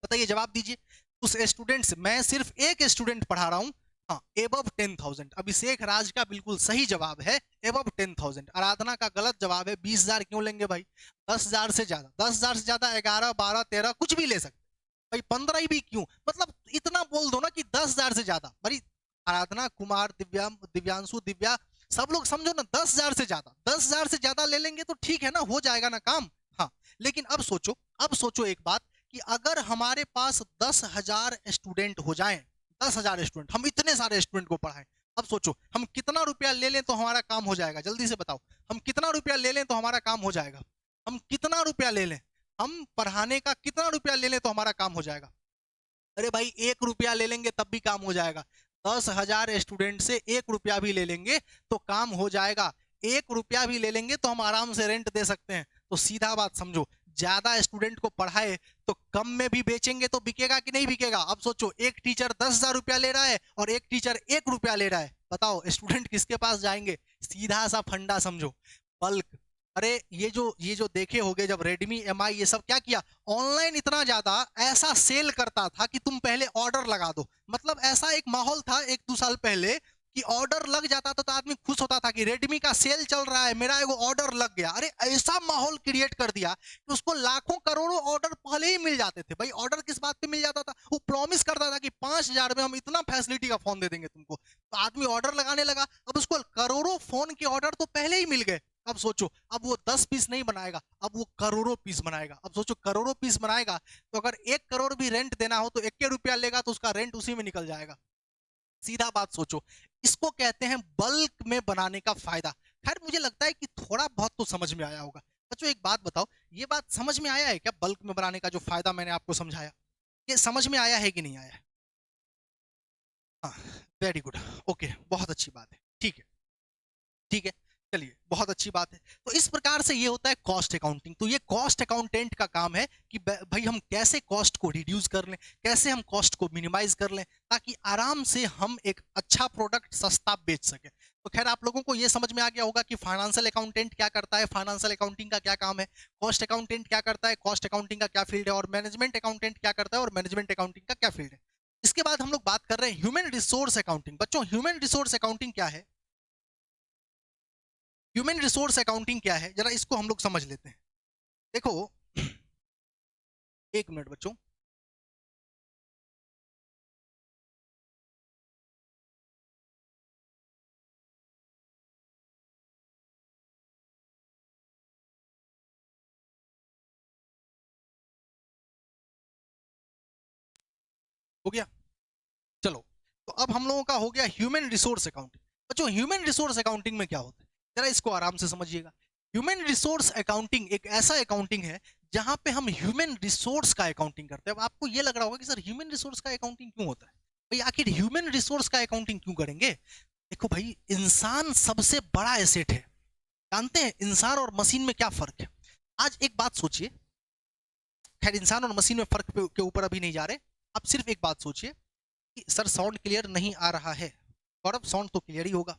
बताइए, जवाब दीजिए। उस स्टूडेंट से, मैं सिर्फ एक स्टूडेंट पढ़ा रहा हूं, हाँ, एबव 10,000। अभिषेक राज का बिल्कुल सही जवाब है एबव 10,000। आराधना का गलत जवाब है 20 हजार। क्यों लेंगे भाई? 10 हजार से ज्यादा, 10 हजार से ज्यादा 11, 12, 13 कुछ भी ले सकते, भाई 15 ही भी क्यों, मतलब इतना बोल दो ना कि 10,000 से ज्यादा। भाई आराधना, कुमार, दिव्यांशु, दिव्या, सब लोग समझो ना 10,000 से ज्यादा, 10,000 से ज्यादा ले लेंगे तो ठीक है ना, हो जाएगा ना काम। हाँ, लेकिन अब सोचो एक बात कि अगर हमारे पास 10,000 स्टूडेंट हो जाएं, 10,000 स्टूडेंट, हम इतने सारे स्टूडेंट को पढ़ाएं, अब सोचो हम कितना रुपया ले लें तो हमारा काम हो जाएगा, जल्दी से बताओ, हम कितना रुपया ले लें तो हमारा काम हो जाएगा, हम कितना रुपया ले लें, हम पढ़ाने का कितना रुपया ले लें तो हमारा काम हो जाएगा। अरे भाई 1 रुपया ले लेंगे तब भी काम हो जाएगा, 10,000 स्टूडेंट से 1 रुपया भी ले लेंगे तो काम हो जाएगा, 1 रुपया भी ले लेंगे तो हम आराम से रेंट दे सकते हैं। तो सीधा बात समझो, ज्यादा स्टूडेंट को पढ़ाए तो कम में भी बेचेंगे तो बिकेगा कि नहीं बिकेगा। अब सोचो एक टीचर 10,000 रुपया ले रहा है और एक टीचर 1 रुपया ले रहा है, बताओ स्टूडेंट किसके पास जाएंगे। सीधा सा फंडा समझो, बल्क। अरे ये जो देखे होगे जब रेडमी एमआई ये सब क्या किया, ऑनलाइन इतना ज्यादा ऐसा सेल करता था कि तुम पहले ऑर्डर लगा दो, मतलब ऐसा एक माहौल था 1-2 साल पहले कि ऑर्डर लग जाता था तो आदमी खुश होता था कि रेडमी का सेल चल रहा है, मेरा एगो ऑर्डर लग गया। अरे ऐसा माहौल क्रिएट कर दिया कि उसको लाखों करोड़ों ऑर्डर पहले ही मिल जाते थे। भाई ऑर्डर किस बात पे मिल जाता था, वो प्रॉमिस करता था कि 5,000 में हम इतना फैसिलिटी का फोन दे देंगे तुमको, तो आदमी ऑर्डर लगाने लगा। अब उसको करोड़ों फोन के ऑर्डर तो पहले ही मिल गए। अब सोचो, अब वो 10 पीस नहीं बनाएगा, अब वो करोड़ों पीस बनाएगा। अब सोचो करोड़ों पीस बनाएगा तो अगर 1 करोड़ भी रेंट देना हो तो 1 रुपया लेगा तो उसका रेंट उसी में निकल जाएगा। सीधा बात सोचो, इसको कहते हैं बल्क में बनाने का फायदा। खैर मुझे लगता है कि थोड़ा बहुत तो समझ में आया होगा। बच्चों एक बात बताओ, ये बात समझ में आया है क्या, बल्क में बनाने का जो फायदा मैंने आपको समझाया, ये समझ में आया है कि नहीं आया है? हाँ, वेरी गुड, ओके, बहुत अच्छी बात है, ठीक है, ठीक है, चलिए बहुत अच्छी बात है। तो इस प्रकार से ये होता है कॉस्ट अकाउंटिंग। तो ये कॉस्ट अकाउंटेंट का काम है कि भाई हम कैसे कॉस्ट को रिड्यूस कर लें, कैसे हम कॉस्ट को मिनिमाइज कर लें, ताकि आराम से हम एक अच्छा प्रोडक्ट सस्ता बेच सके। तो खैर आप लोगों को ये समझ में आ गया होगा कि फाइनेंशियल अकाउंटेंट क्या करता है, फाइनेंशियल अकाउंटिंग का क्या काम है, कॉस्ट अकाउंटेंट क्या करता है, कॉस्ट अकाउंटिंग का क्या फील्ड है, और मैनेजमेंट अकाउंटेंट क्या करता है और मैनेजमेंट अकाउंटिंग का क्या फील्ड है। इसके बाद हम लोग बात कर रहे हैं ह्यूमन रिसोर्स अकाउंटिंग। बच्चों ह्यूमन रिसोर्स अकाउंटिंग क्या है, ह्यूमन रिसोर्स अकाउंटिंग क्या है, जरा इसको हम लोग समझ लेते हैं। देखो, एक मिनट बच्चों, हो गया, चलो। तो अब हम लोगों का हो गया ह्यूमन रिसोर्स अकाउंटिंग। बच्चों ह्यूमन रिसोर्स अकाउंटिंग में क्या होता है, जरा इसको आराम से समझिएगा। ह्यूमन रिसोर्स अकाउंटिंग एक ऐसा अकाउंटिंग है जहां पे हम ह्यूमन रिसोर्स का अकाउंटिंग करते हैं। अब आपको ये लग रहा होगा कि सर ह्यूमन रिसोर्स का अकाउंटिंग क्यों होता है, भाई आखिर ह्यूमन रिसोर्स का अकाउंटिंग क्यों करेंगे। देखो भाई, इंसान सबसे बड़ा एसेट है। जानते हैं इंसान और मशीन में क्या फर्क है? आज एक बात सोचिए, खैर इंसान और मशीन में फर्क के ऊपर अभी नहीं जा रहे, आप सिर्फ एक बात सोचिए कि सर साउंड क्लियर नहीं आ रहा है, और अब साउंड तो क्लियर ही होगा।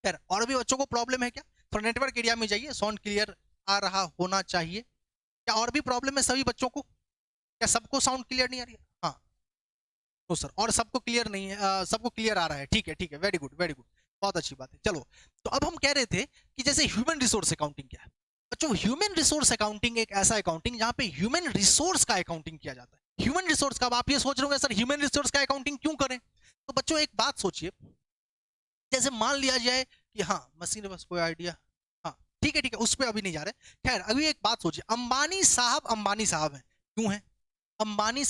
खैर और भी बच्चों को प्रॉब्लम है क्या, थोड़ा नेटवर्क एरिया में जाइए, साउंड क्लियर आ रहा होना चाहिए। क्या और भी प्रॉब्लम है सभी बच्चों को, क्या सबको साउंड क्लियर नहीं आ रही है? हाँ, तो सर और सबको क्लियर नहीं है, सबको क्लियर आ रहा है, ठीक है ठीक है, वेरी गुड वेरी गुड, बहुत अच्छी बात है। चलो, तो अब हम कह रहे थे कि जैसे ह्यूमन रिसोर्स अकाउंटिंग क्या है। बच्चों ह्यूमन रिसोर्स अकाउंटिंग एक ऐसा अकाउंटिंग जहां पे ह्यूमन रिसोर्स का अकाउंटिंग किया जाता है। ह्यूमन रिसोर्स का, अब आप ये सोच रहे होंगे सर ह्यूमन रिसोर्स का अकाउंटिंग क्यों करें। तो बच्चों एक बात सोचिए, जैसे मान लिया जाए कि हाँ मशीन बस कोई आइडिया, हाँ ठीक है उस पर अभी नहीं जा रहे। खैर अभी एक बात सोचिए, अंबानी साहब हैं, क्यों हैं अंबानी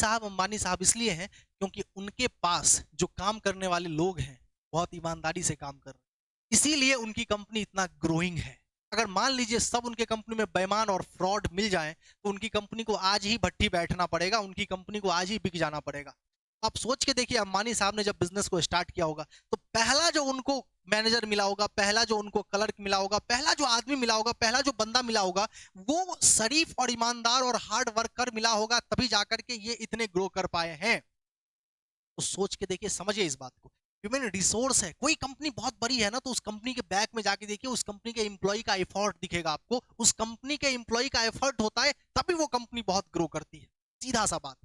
साहब इसलिए हैं क्योंकि उनके पास जो काम करने वाले लोग हैं बहुत ईमानदारी से काम कर रहे हैं, इसीलिए उनकी कंपनी इतना ग्रोइंग है। अगर मान लीजिए सब उनके कंपनी में बेईमान और फ्रॉड मिल जाए तो उनकी कंपनी को आज ही भट्टी बैठना पड़ेगा, उनकी कंपनी को आज ही बिक जाना पड़ेगा। आप सोच के देखिए, अंबानी साहब ने जब बिजनेस को स्टार्ट किया होगा तो पहला जो उनको मैनेजर मिला होगा, पहला जो उनको क्लर्क मिला होगा, पहला जो आदमी मिला होगा, पहला जो बंदा मिला होगा, वो शरीफ और ईमानदार और हार्ड वर्कर मिला होगा, तभी जाकर के ये इतने ग्रो कर पाए हैं। तो सोच के देखिए, समझिए इस बात को। ह्यूमन रिसोर्स है, कोई कंपनी बहुत बड़ी है ना तो उस कंपनी के बैक में जाके देखिए, उस कंपनी के एम्प्लॉय का एफर्ट दिखेगा आपको, उस कंपनी के एम्प्लॉय का एफर्ट होता है तभी वो कंपनी बहुत ग्रो करती है, सीधा सा बात।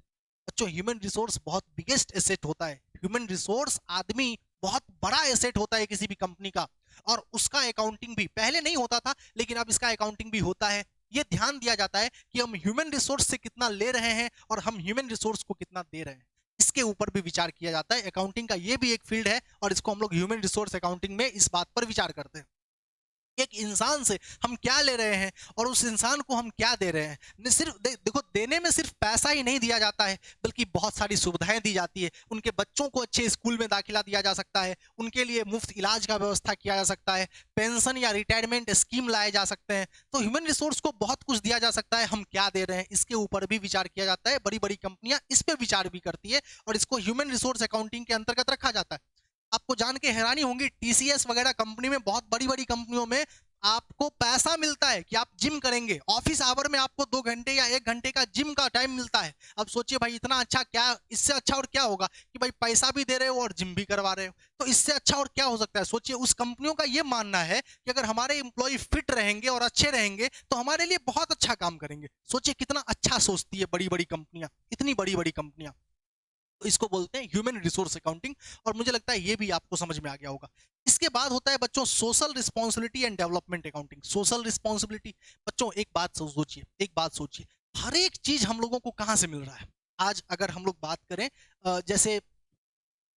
बच्चों ह्यूमन रिसोर्स बहुत बिगेस्ट एसेट होता है, ह्यूमन रिसोर्स आदमी बहुत बड़ा एसेट होता है किसी भी कंपनी का, और उसका अकाउंटिंग भी पहले नहीं होता था लेकिन अब इसका अकाउंटिंग भी होता है। ये ध्यान दिया जाता है कि हम ह्यूमन रिसोर्स से कितना ले रहे हैं और हम ह्यूमन रिसोर्स को कितना दे रहे हैं, इसके ऊपर भी विचार किया जाता है। अकाउंटिंग का ये भी एक फील्ड है और इसको हम लोग ह्यूमन रिसोर्स अकाउंटिंग में इस बात पर विचार करते हैं। एक इंसान से हम क्या ले रहे हैं और उस इंसान को हम क्या दे रहे हैं। सिर्फ देखो, देने में सिर्फ पैसा ही नहीं दिया जाता है, बल्कि बहुत सारी सुविधाएं दी जाती है। उनके बच्चों को अच्छे स्कूल में दाखिला दिया जा सकता है, उनके लिए मुफ्त इलाज का व्यवस्था किया जा सकता है, पेंशन या रिटायरमेंट स्कीम लाए जा सकते हैं। तो ह्यूमन रिसोर्स को बहुत कुछ दिया जा सकता है, हम क्या दे रहे हैं इसके ऊपर भी विचार किया जाता है। बड़ी बड़ी कंपनियां इस पर विचार भी करती है और इसको ह्यूमन रिसोर्स अकाउंटिंग के अंतर्गत रखा जाता है। आपको जान के हैरानी होगी, टीसीएस वगैरह कंपनी में, बहुत बड़ी बड़ी कंपनियों में आपको पैसा मिलता है कि आप जिम करेंगे, ऑफिस आवर में आपको 2 घंटे या 1 घंटे का जिम का टाइम मिलता है। अब सोचिए भाई, इतना अच्छा, क्या इससे अच्छा और क्या होगा कि भाई पैसा भी दे रहे हो और जिम भी करवा रहे हो, तो इससे अच्छा और क्या हो सकता है। सोचिए, उस कंपनियों का ये मानना है कि अगर हमारे एम्प्लॉय फिट रहेंगे और अच्छे रहेंगे तो हमारे लिए बहुत अच्छा काम करेंगे। सोचिए कितना अच्छा सोचती है बड़ी बड़ी कंपनियां, इतनी बड़ी बड़ी कंपनियां। तो इसको बोलते हैं ह्यूमन रिसोर्स अकाउंटिंग, और मुझे लगता है ये भी आपको समझ में आ गया होगा। इसके बाद होता है बच्चों social responsibility and development accounting. Social responsibility, बच्चों एक बात सोचिए, एक बात सोचिए, हर एक चीज हम लोगों को कहां से मिल रहा है। आज अगर हम लोग बात करें, जैसे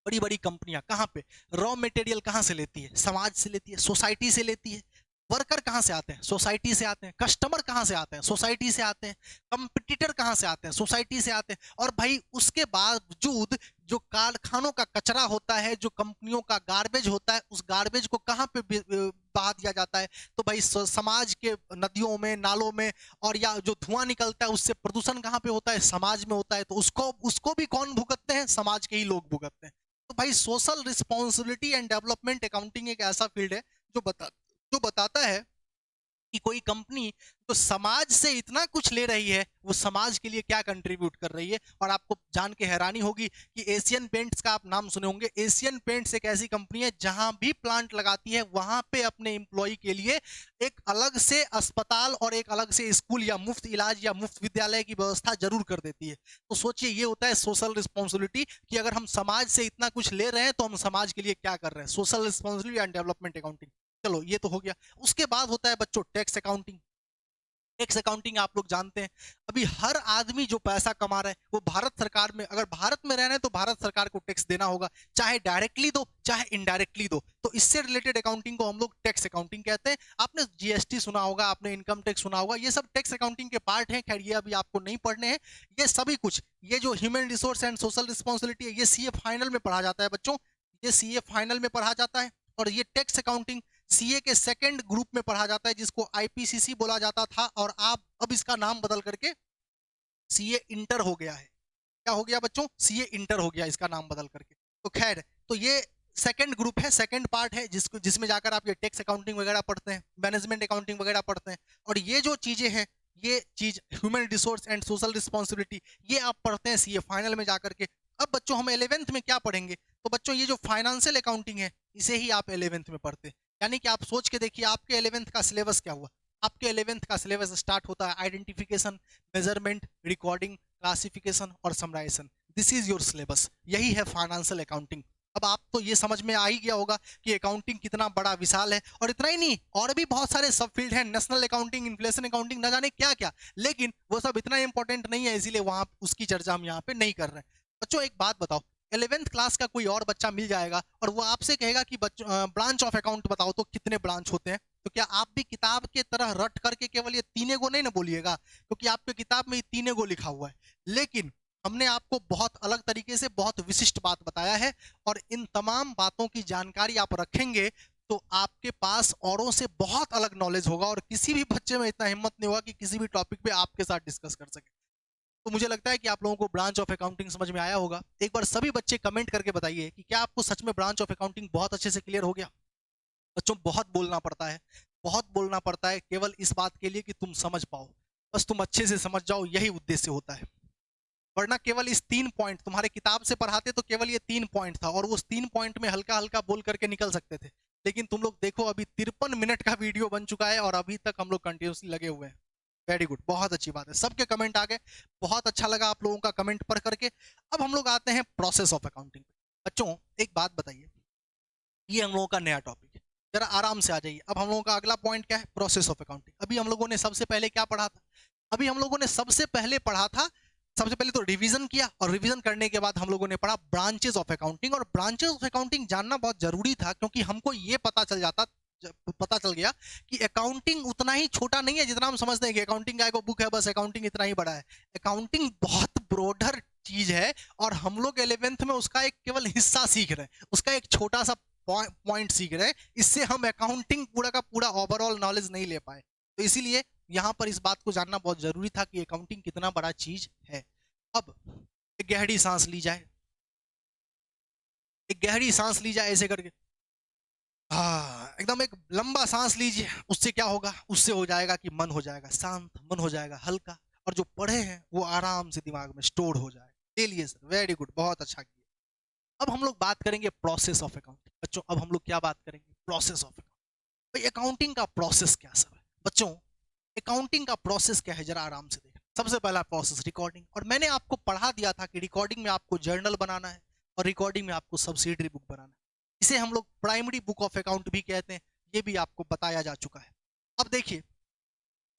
बड़ी बड़ी कंपनियां कहां पे रॉ मटेरियल कहां से लेती है, समाज से लेती है, सोसाइटी से लेती है। वर्कर कहां से आते हैं, सोसाइटी से आते हैं। कस्टमर कहां से आते हैं, सोसाइटी से आते हैं। कंपटीटर कहां से आते हैं, सोसाइटी से आते हैं। और भाई उसके बावजूद जो कारखानों का कचरा होता है, जो कंपनियों का गार्बेज होता है, उस गार्बेज को कहां पे बहा दिया जाता है, तो भाई समाज के नदियों में, नालों में। और या जो धुआं निकलता है उससे प्रदूषण कहां पे होता है, समाज में होता है। तो उसको उसको भी कौन भुगतते हैं, समाज के ही लोग भुगतते हैं। तो भाई social responsibility and development accounting एक ऐसा फील्ड है जो बताता है कि कोई कंपनी जो समाज से इतना कुछ ले रही है, वो समाज के लिए क्या कंट्रीब्यूट कर रही है। और आपको जान के हैरानी होगी कि एशियन पेंट्स का आप नाम सुने होंगे। एशियन पेंट्स एक ऐसी कंपनी है जहां भी प्लांट लगाती है वहां पे अपने एम्प्लॉय के लिए एक अलग से अस्पताल और एक अलग से स्कूल या मुफ्त इलाज या मुफ्त विद्यालय की व्यवस्था जरूर कर देती है। तो सोचिए, ये होता है सोशल रिस्पॉन्सिबिलिटी, कि अगर हम समाज से इतना कुछ ले रहे हैं तो हम समाज के लिए क्या कर रहे हैं। Social responsibility and development accounting, चलो ये तो हो गया। उसके बाद होता है बच्चों टैक्स अकाउंटिंग। टैक्स अकाउंटिंग आप लोग जानते हैं, अभी हर आदमी जो पैसा कमा रहा है वो भारत सरकार में, अगर भारत में रहना है तो भारत सरकार को टैक्स देना होगा, चाहे डायरेक्टली दो चाहे इनडायरेक्टली दो। तो इससे रिलेटेड अकाउंटिंग को हम लोग टैक्स अकाउंटिंग कहते हैं। आपने जीएसटी सुना होगा, आपने इनकम टैक्स सुना होगा, ये सब टैक्स अकाउंटिंग के पार्ट हैं। खैर ये अभी आपको नहीं पढ़ने हैं ये सभी कुछ। ये जो human resource and social responsibility है, ये सीए फाइनल में पढ़ा जाता है बच्चों, ये सीए फाइनल में पढ़ा जाता है। और ये टैक्स अकाउंटिंग सीए के सेकंड ग्रुप में पढ़ा जाता है, जिसको आईपीसीसी बोला जाता था, और आप अब इसका नाम बदल करके सीए इंटर हो गया है। क्या हो गया बच्चों, सीए इंटर हो गया इसका नाम बदल करके। तो खैर, तो ये सेकंड ग्रुप है, सेकंड पार्ट है, जिसमें जाकर आप ये टैक्स अकाउंटिंग वगैरह पढ़ते हैं, मैनेजमेंट अकाउंटिंग वगैरह पढ़ते हैं। और ये जो चीजें हैं, ये चीज human resource and social responsibility, ये आप पढ़ते हैं सीए फाइनल में जाकर के। अब बच्चों हम 11th में क्या पढ़ेंगे, तो बच्चों ये जो फाइनेंशियल अकाउंटिंग है इसे ही आप 11th में पढ़ते हैं। यानी कि आप सोच के देखिए, आपके 11th का सिलेबस क्या हुआ। आपके 11th का सिलेबस स्टार्ट होता है आइडेंटिफिकेशन, मेजरमेंट, रिकॉर्डिंग, क्लासिफिकेशन और summarisation. This is your syllabus, यही है फाइनेंशियल अकाउंटिंग। अब आप तो ये समझ में आ ही गया होगा कि अकाउंटिंग कितना बड़ा विशाल है। और इतना ही नहीं, और भी बहुत सारे सब फील्ड हैं, नेशनल अकाउंटिंग, इन्फ्लेशन अकाउंटिंग, ना जाने क्या क्या। लेकिन वो सब इतना इंपॉर्टेंट नहीं है, इसीलिए वहां उसकी चर्चा हम यहाँ पे नहीं कर रहे हैं। बच्चों एक बात बताओ, 11th क्लास का कोई और बच्चा मिल जाएगा और वो आपसे कहेगा कि ब्रांच ऑफ अकाउंट बताओ तो कितने ब्रांच होते हैं, तो क्या आप भी किताब के तरह रट करके केवल ये 3 गो नहीं ना बोलिएगा, क्योंकि आपके किताब में ये 3 गो लिखा हुआ है। लेकिन हमने आपको बहुत अलग तरीके से बहुत विशिष्ट बात बताया है, और इन तमाम बातों की जानकारी आप रखेंगे तो आपके पास औरों से बहुत अलग नॉलेज होगा, और किसी भी बच्चे में इतना हिम्मत नहीं होगा कि किसी भी टॉपिक पे आपके साथ डिस्कस कर सके। तो मुझे लगता है कि आप लोगों को ब्रांच ऑफ अकाउंटिंग समझ में आया होगा। एक बार सभी बच्चे कमेंट करके बताइए कि क्या आपको सच में ब्रांच ऑफ अकाउंटिंग बहुत अच्छे से क्लियर हो गया। बच्चों बहुत बोलना पड़ता है, बहुत बोलना पड़ता है, केवल इस बात के लिए कि तुम समझ पाओ, बस तुम अच्छे से समझ जाओ, यही उद्देश्य होता है। वरना केवल इस 3 पॉइंट तुम्हारे किताब से पढ़ाते तो केवल ये 3 पॉइंट था, और उस 3 पॉइंट में हल्का हल्का बोल करके निकल सकते थे। लेकिन तुम लोग देखो, अभी 53 मिनट का वीडियो बन चुका है और अभी तक हम लोग कंटिन्यूसली लगे हुए हैं। वेरी गुड, बहुत अच्छी बात है, सबके कमेंट आ गए, बहुत अच्छा लगा आप लोगों का कमेंट पढ़ करके। अब हम लोग आते हैं प्रोसेस ऑफ अकाउंटिंग। बच्चों एक बात बताइए, ये हम लोगों का नया टॉपिक है। जरा आराम से आ जाइए। अब हम लोगों का अगला पॉइंट क्या है, प्रोसेस ऑफ अकाउंटिंग। अभी हम लोगों ने सबसे पहले क्या पढ़ा था, अभी हम लोगों ने सबसे पहले पढ़ा था, सबसे पहले तो रिवीजन किया, और रिवीजन करने के बाद हम लोगों ने पढ़ा ब्रांचेस ऑफ अकाउंटिंग। और ब्रांचेस ऑफ अकाउंटिंग जानना बहुत जरूरी था, क्योंकि हमको ये पता चल गया कि अकाउंटिंग उतना ही छोटा नहीं है जितना हम समझते हैं कि अकाउंटिंग का एक बुक है बस, अकाउंटिंग इतना ही बड़ा है। अकाउंटिंग बहुत ब्रॉडर चीज है, और हम लोग 11th में उसका एक केवल हिस्सा सीख रहे हैं, उसका एक छोटा सा पॉइंट सीख रहे हैं। इससे हम अकाउंटिंग पूरा का पूरा ओवरऑल नॉलेज नहीं ले पाए। तो इसीलिए यहां पर इस बात को जानना बहुत जरूरी था कि अकाउंटिंग कितना बड़ा चीज है। अब एक गहरी सांस ली जाए, एक गहरी सांस ली जाए ऐसे करके, हाँ एकदम एक लंबा सांस लीजिए। उससे क्या होगा, उससे हो जाएगा कि मन हो जाएगा शांत, मन हो जाएगा हल्का, और जो पढ़े हैं वो आराम से दिमाग में स्टोर हो जाएगा। ले लिए सर, वेरी गुड, बहुत अच्छा किया। अब हम लोग बात करेंगे प्रोसेस ऑफ अकाउंटिंग। बच्चों अब हम लोग क्या बात करेंगे, प्रोसेस ऑफ अकाउंटिंग। भाई अकाउंटिंग का प्रोसेस क्या सब है बच्चों, अकाउंटिंग का प्रोसेस क्या है जरा आराम से देखें। सबसे पहला प्रोसेस रिकॉर्डिंग, और मैंने आपको पढ़ा दिया था कि रिकॉर्डिंग में आपको जर्नल बनाना है, और रिकॉर्डिंग में आपको सब्सिडरी बुक बनाना है। इसे हम लोग प्राइमरी बुक ऑफ अकाउंट भी कहते हैं, ये भी आपको बताया जा चुका है। अब देखिए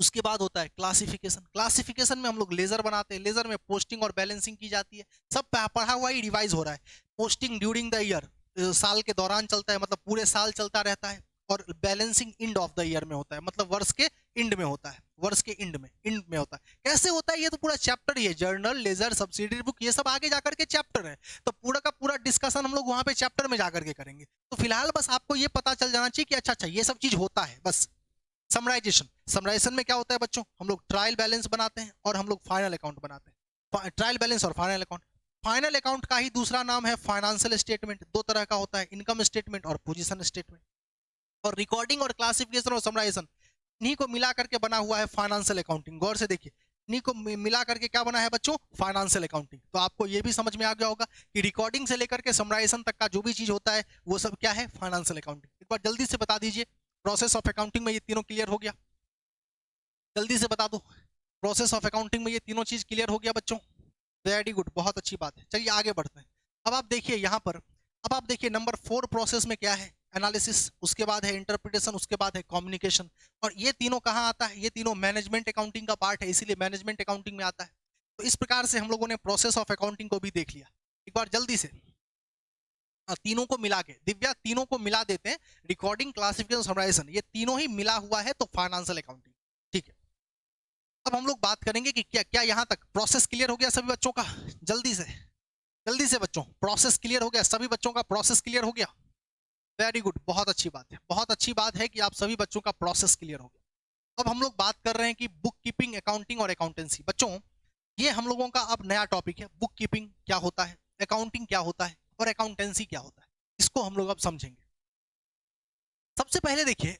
उसके बाद होता है क्लासिफिकेशन। क्लासिफिकेशन में हम लोग लेजर बनाते हैं, लेजर में पोस्टिंग और बैलेंसिंग की जाती है। सब पढ़ा हुआ ही रिवाइज हो रहा है। पोस्टिंग ड्यूरिंग द ईयर, साल के दौरान चलता है, मतलब पूरे साल चलता रहता है। और balancing end of the year में होता है, मतलब वर्ष के एंड में होता है, वर्ष के एंड में होता है। कैसे होता है, ये तो पूरा चैप्टर ही है, जर्नल लेजर सब्सिडरी बुक, ये सब आगे जाकर के चैप्टर है। तो पूरा का पूरा डिस्कशन हम लोग वहां पे चैप्टर में जाकर के करेंगे। तो फिलहाल बस आपको ये पता चल जाना चाहिए कि अच्छा अच्छा ये सब चीज होता है बस। समराइजेशन, समराइजेशन में क्या होता है बच्चों, हम लोग ट्रायल बैलेंस बनाते हैं और हम लोग फाइनल अकाउंट बनाते हैं। ट्रायल बैलेंस और फाइनल अकाउंट, फाइनल अकाउंट का ही दूसरा नाम है फाइनेंशियल स्टेटमेंट। दो तरह का होता है, इनकम स्टेटमेंट और पोजीशन स्टेटमेंट। और रिकॉर्डिंग और क्लासिफिकेशन और समराइजेशन, इन्हीं को मिला करके बना हुआ है फाइनेंशियल अकाउंटिंग। गौर से देखिए, इन्हीं को मिला करके क्या बना है बच्चों, फाइनेंशियल अकाउंटिंग। तो आपको ये भी समझ में आ गया होगा कि रिकॉर्डिंग से लेकर के समराइजेशन तक का जो भी चीज होता है वो सब क्या है, फाइनेंशियल अकाउंटिंग। एक बार जल्दी से बता दीजिए, प्रोसेस ऑफ अकाउंटिंग में ये तीनों क्लियर हो गया, जल्दी से बता दो। प्रोसेस ऑफ अकाउंटिंग में ये तीनों चीज क्लियर हो गया बच्चों, वेरी गुड, बहुत अच्छी बात है। चलिए आगे बढ़ते हैं। अब आप देखिए यहाँ पर, अब आप देखिए नंबर 4 प्रोसेस में क्या है, एनालिसिस, उसके बाद है इंटरप्रिटेशन, उसके बाद है कम्युनिकेशन। और ये तीनों कहाँ आता है, ये तीनों मैनेजमेंट अकाउंटिंग का पार्ट है, इसीलिए मैनेजमेंट अकाउंटिंग में आता है। तो इस प्रकार से हम लोगों ने प्रोसेस ऑफ अकाउंटिंग को भी देख लिया। एक बार जल्दी से तीनों को मिला के, दिव्या तीनों को मिला देते हैं, रिकॉर्डिंग क्लासिफिकेशन समराइजेशन, ये तीनों ही मिला हुआ है तो फाइनेंशियल अकाउंटिंग। ठीक है, अब हम लोग बात करेंगे कि क्या क्या यहाँ तक प्रोसेस क्लियर हो गया सभी बच्चों का, जल्दी से बच्चों प्रोसेस क्लियर हो गया, सभी बच्चों का प्रोसेस क्लियर हो गया, वेरी गुड, बहुत अच्छी बात है, बहुत अच्छी बात है कि आप सभी बच्चों का प्रोसेस क्लियर हो गया। अब हम लोग बात कर रहे हैं कि बुक कीपिंग, अकाउंटिंग और अकाउंटेंसी। बच्चों ये हम लोगों का अब नया टॉपिक है, बुक कीपिंग क्या होता है, अकाउंटिंग क्या होता है और अकाउंटेंसी क्या होता है, इसको हम लोग अब समझेंगे। सबसे पहले देखिए